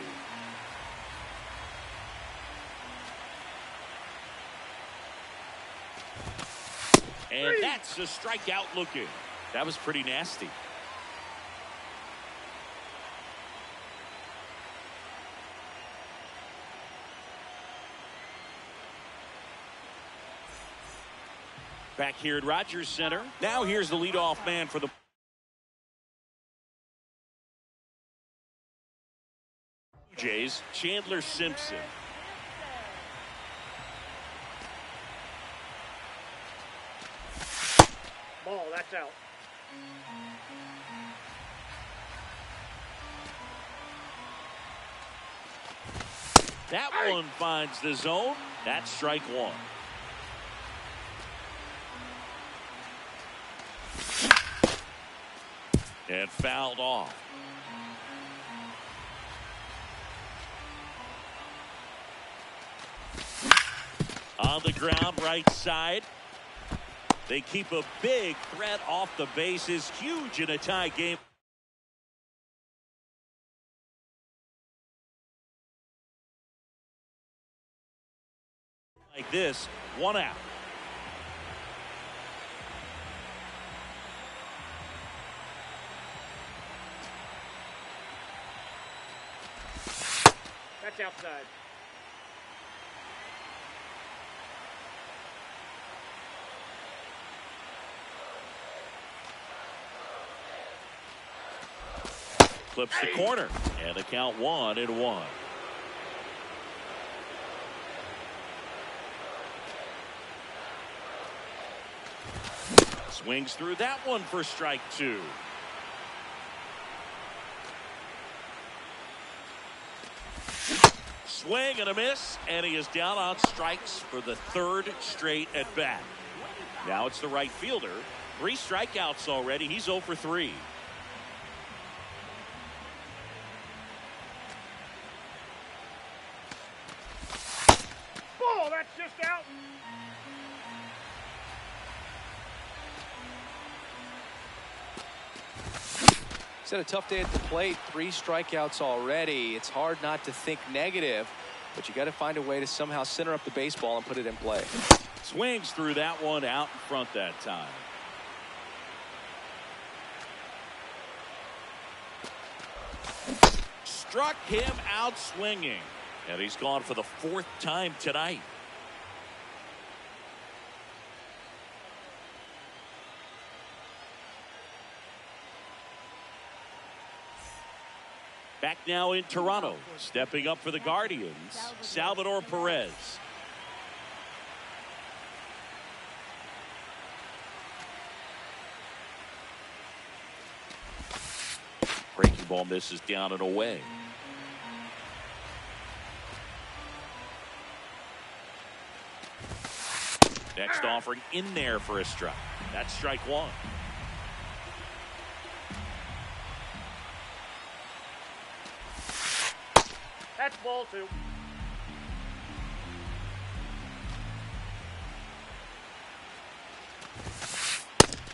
And that's a strikeout looking. That was pretty nasty. Back here at Rogers Center. Now here's the leadoff man for the Blue Jays, Chandler Simpson. Ball. that's out. That one finds the zone. That's strike one. And fouled off. On the ground, right side. They keep a big threat off the bases. Huge in a tie game. Like this, one out. That's outside. Clips the corner. And the count 1-1. Swings through that one for strike two. Swing and a miss, and he is down on strikes for the third straight at bat. Now it's the right fielder. 3 strikeouts already. He's 0 for 3. Ball, that's just out. He's had a tough day at the plate. 3 strikeouts already. It's hard not to think negative, but you got to find a way to somehow center up the baseball and put it in play. Swings through that one out in front that time. Struck him out swinging. And he's gone for the 4th time tonight. Back now in Toronto. Stepping up for the Guardians, Salvador Perez. Breaking ball misses down and away. Next offering in there for a strike. That's strike one. That's ball two.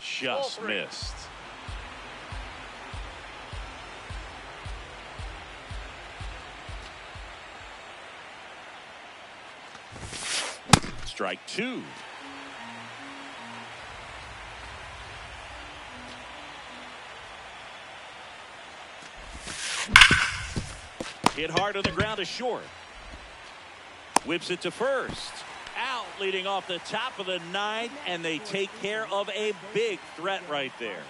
Just missed. Strike two. Hit hard on the ground to short. Whips it to first. Out leading off the top of the 9th, and they take care of a big threat right there.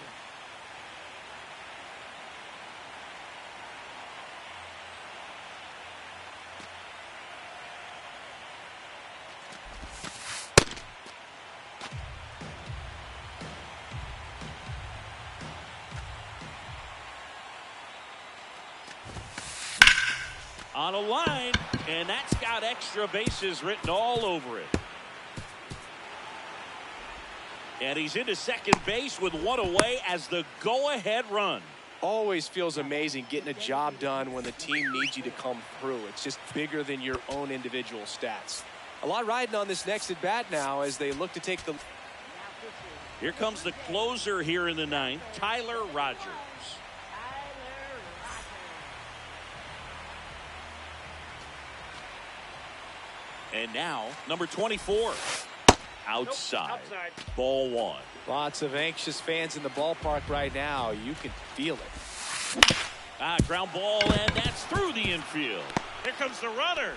On a line, and that's got extra bases written all over it. And he's into second base with one away as the go-ahead run. Always feels amazing getting a job done when the team needs you to come through. It's just bigger than your own individual stats. A lot riding on this next at bat now as they look to take the. Here comes the closer here in the 9th, Tyler Rogers. And now, number 24. Outside. Nope, outside. Ball one. Lots of anxious fans in the ballpark right now. You can feel it. Ground ball, and that's through the infield. Here comes the runner.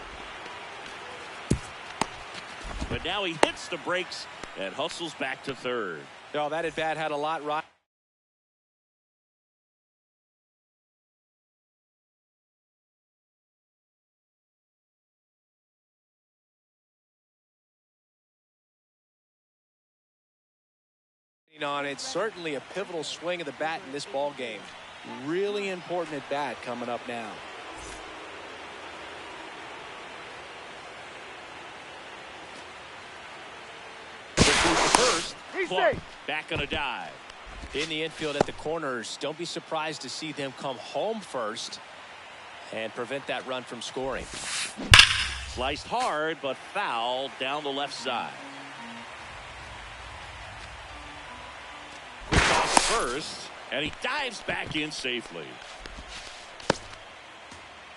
But now he hits the brakes and hustles back to third. Oh, that at bat had a lot right. On it, certainly a pivotal swing of the bat in this ball game. Really important at bat coming up now. First, He's Clark safe. back on a dive. In the infield at the corners, don't be surprised to see them come home first and prevent that run from scoring. Sliced hard, but foul down the left side. Quick off first, and he dives back in safely.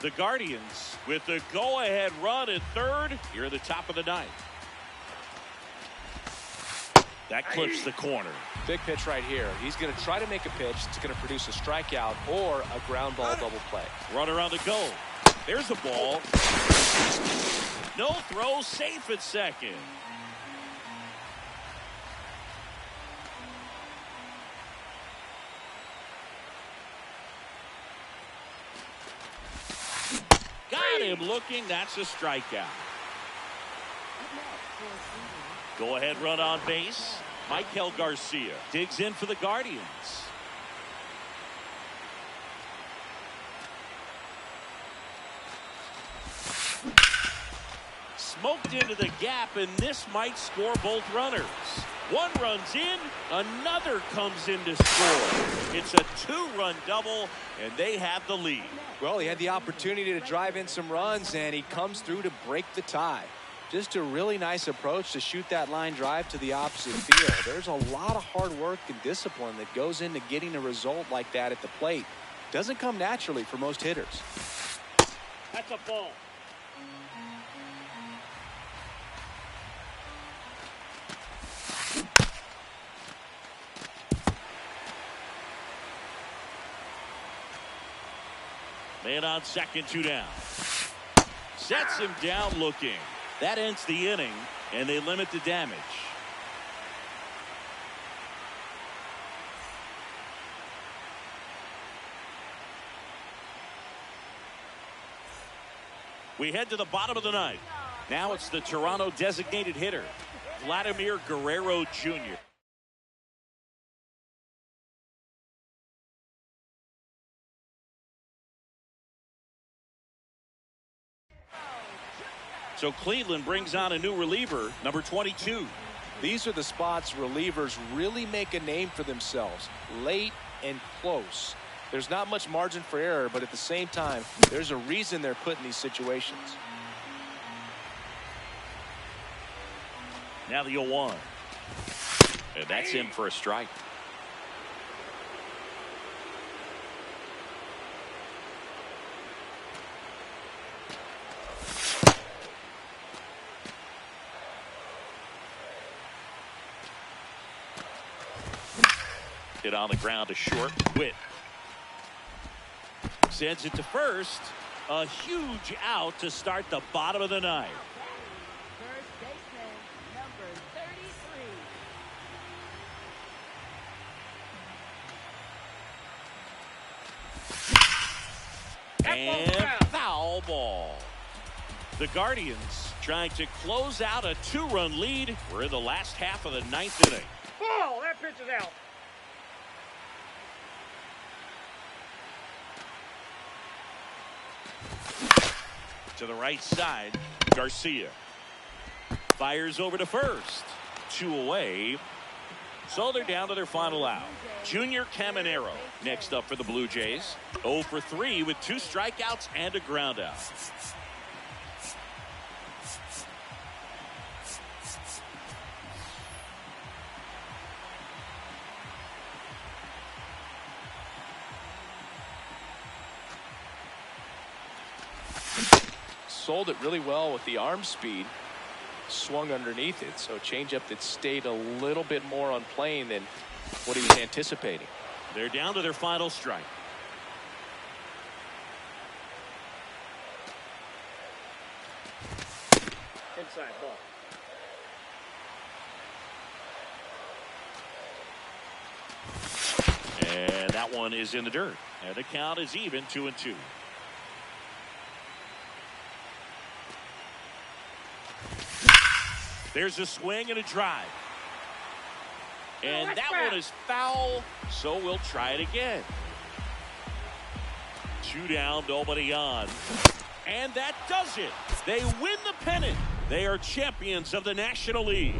The Guardians with the go-ahead run at third here at the top of the ninth. That clips the corner. Big pitch right here. He's going to try to make a pitch that's going to produce a strikeout or a ground ball double play. Runner on the go. There's the ball. No throw, safe at second. Got him looking. That's a strikeout. Go ahead run on base. Michael Garcia digs in for the Guardians. Smoked into the gap, and this might score both runners. One runs in, another comes in to score. It's a two-run double, and they have the lead. Well, he had the opportunity to drive in some runs, and he comes through to break the tie. Just a really nice approach to shoot that line drive to the opposite field. There's a lot of hard work and discipline that goes into getting a result like that at the plate. Doesn't come naturally for most hitters. That's a ball. Man on second, two down. Sets him down looking. That ends the inning, and they limit the damage. We head to the bottom of the ninth. Now it's the Toronto designated hitter, Vladimir Guerrero Jr. So Cleveland brings on a new reliever, number 22. These are the spots relievers really make a name for themselves, late and close. There's not much margin for error, but at the same time, there's a reason they're put in these situations. Now the 0-1. And that's in for a strike. Hit on the ground to short. Witt sends it to first. A huge out to start the bottom of the ninth. First baseman, number 33. And foul ball. The Guardians trying to close out a two-run lead. We're in the last half of the ninth inning. Ball. That pitch is out. To the right side, Garcia fires over to first. Two away. So they're down to their final out. Junior Caminero next up for the Blue Jays. 0 for 3 with 2 strikeouts and a ground out. Sold it really well with the arm speed. Swung underneath it, so a changeup that stayed a little bit more on plane than what he was anticipating. They're down to their final strike. Inside ball. And that one is in the dirt. And the count is even, 2-2. There's a swing and a drive. And that's that foul. one is foul, so we'll try it again. 2 down, nobody on. And that does it. They win the pennant. They are champions of the National League.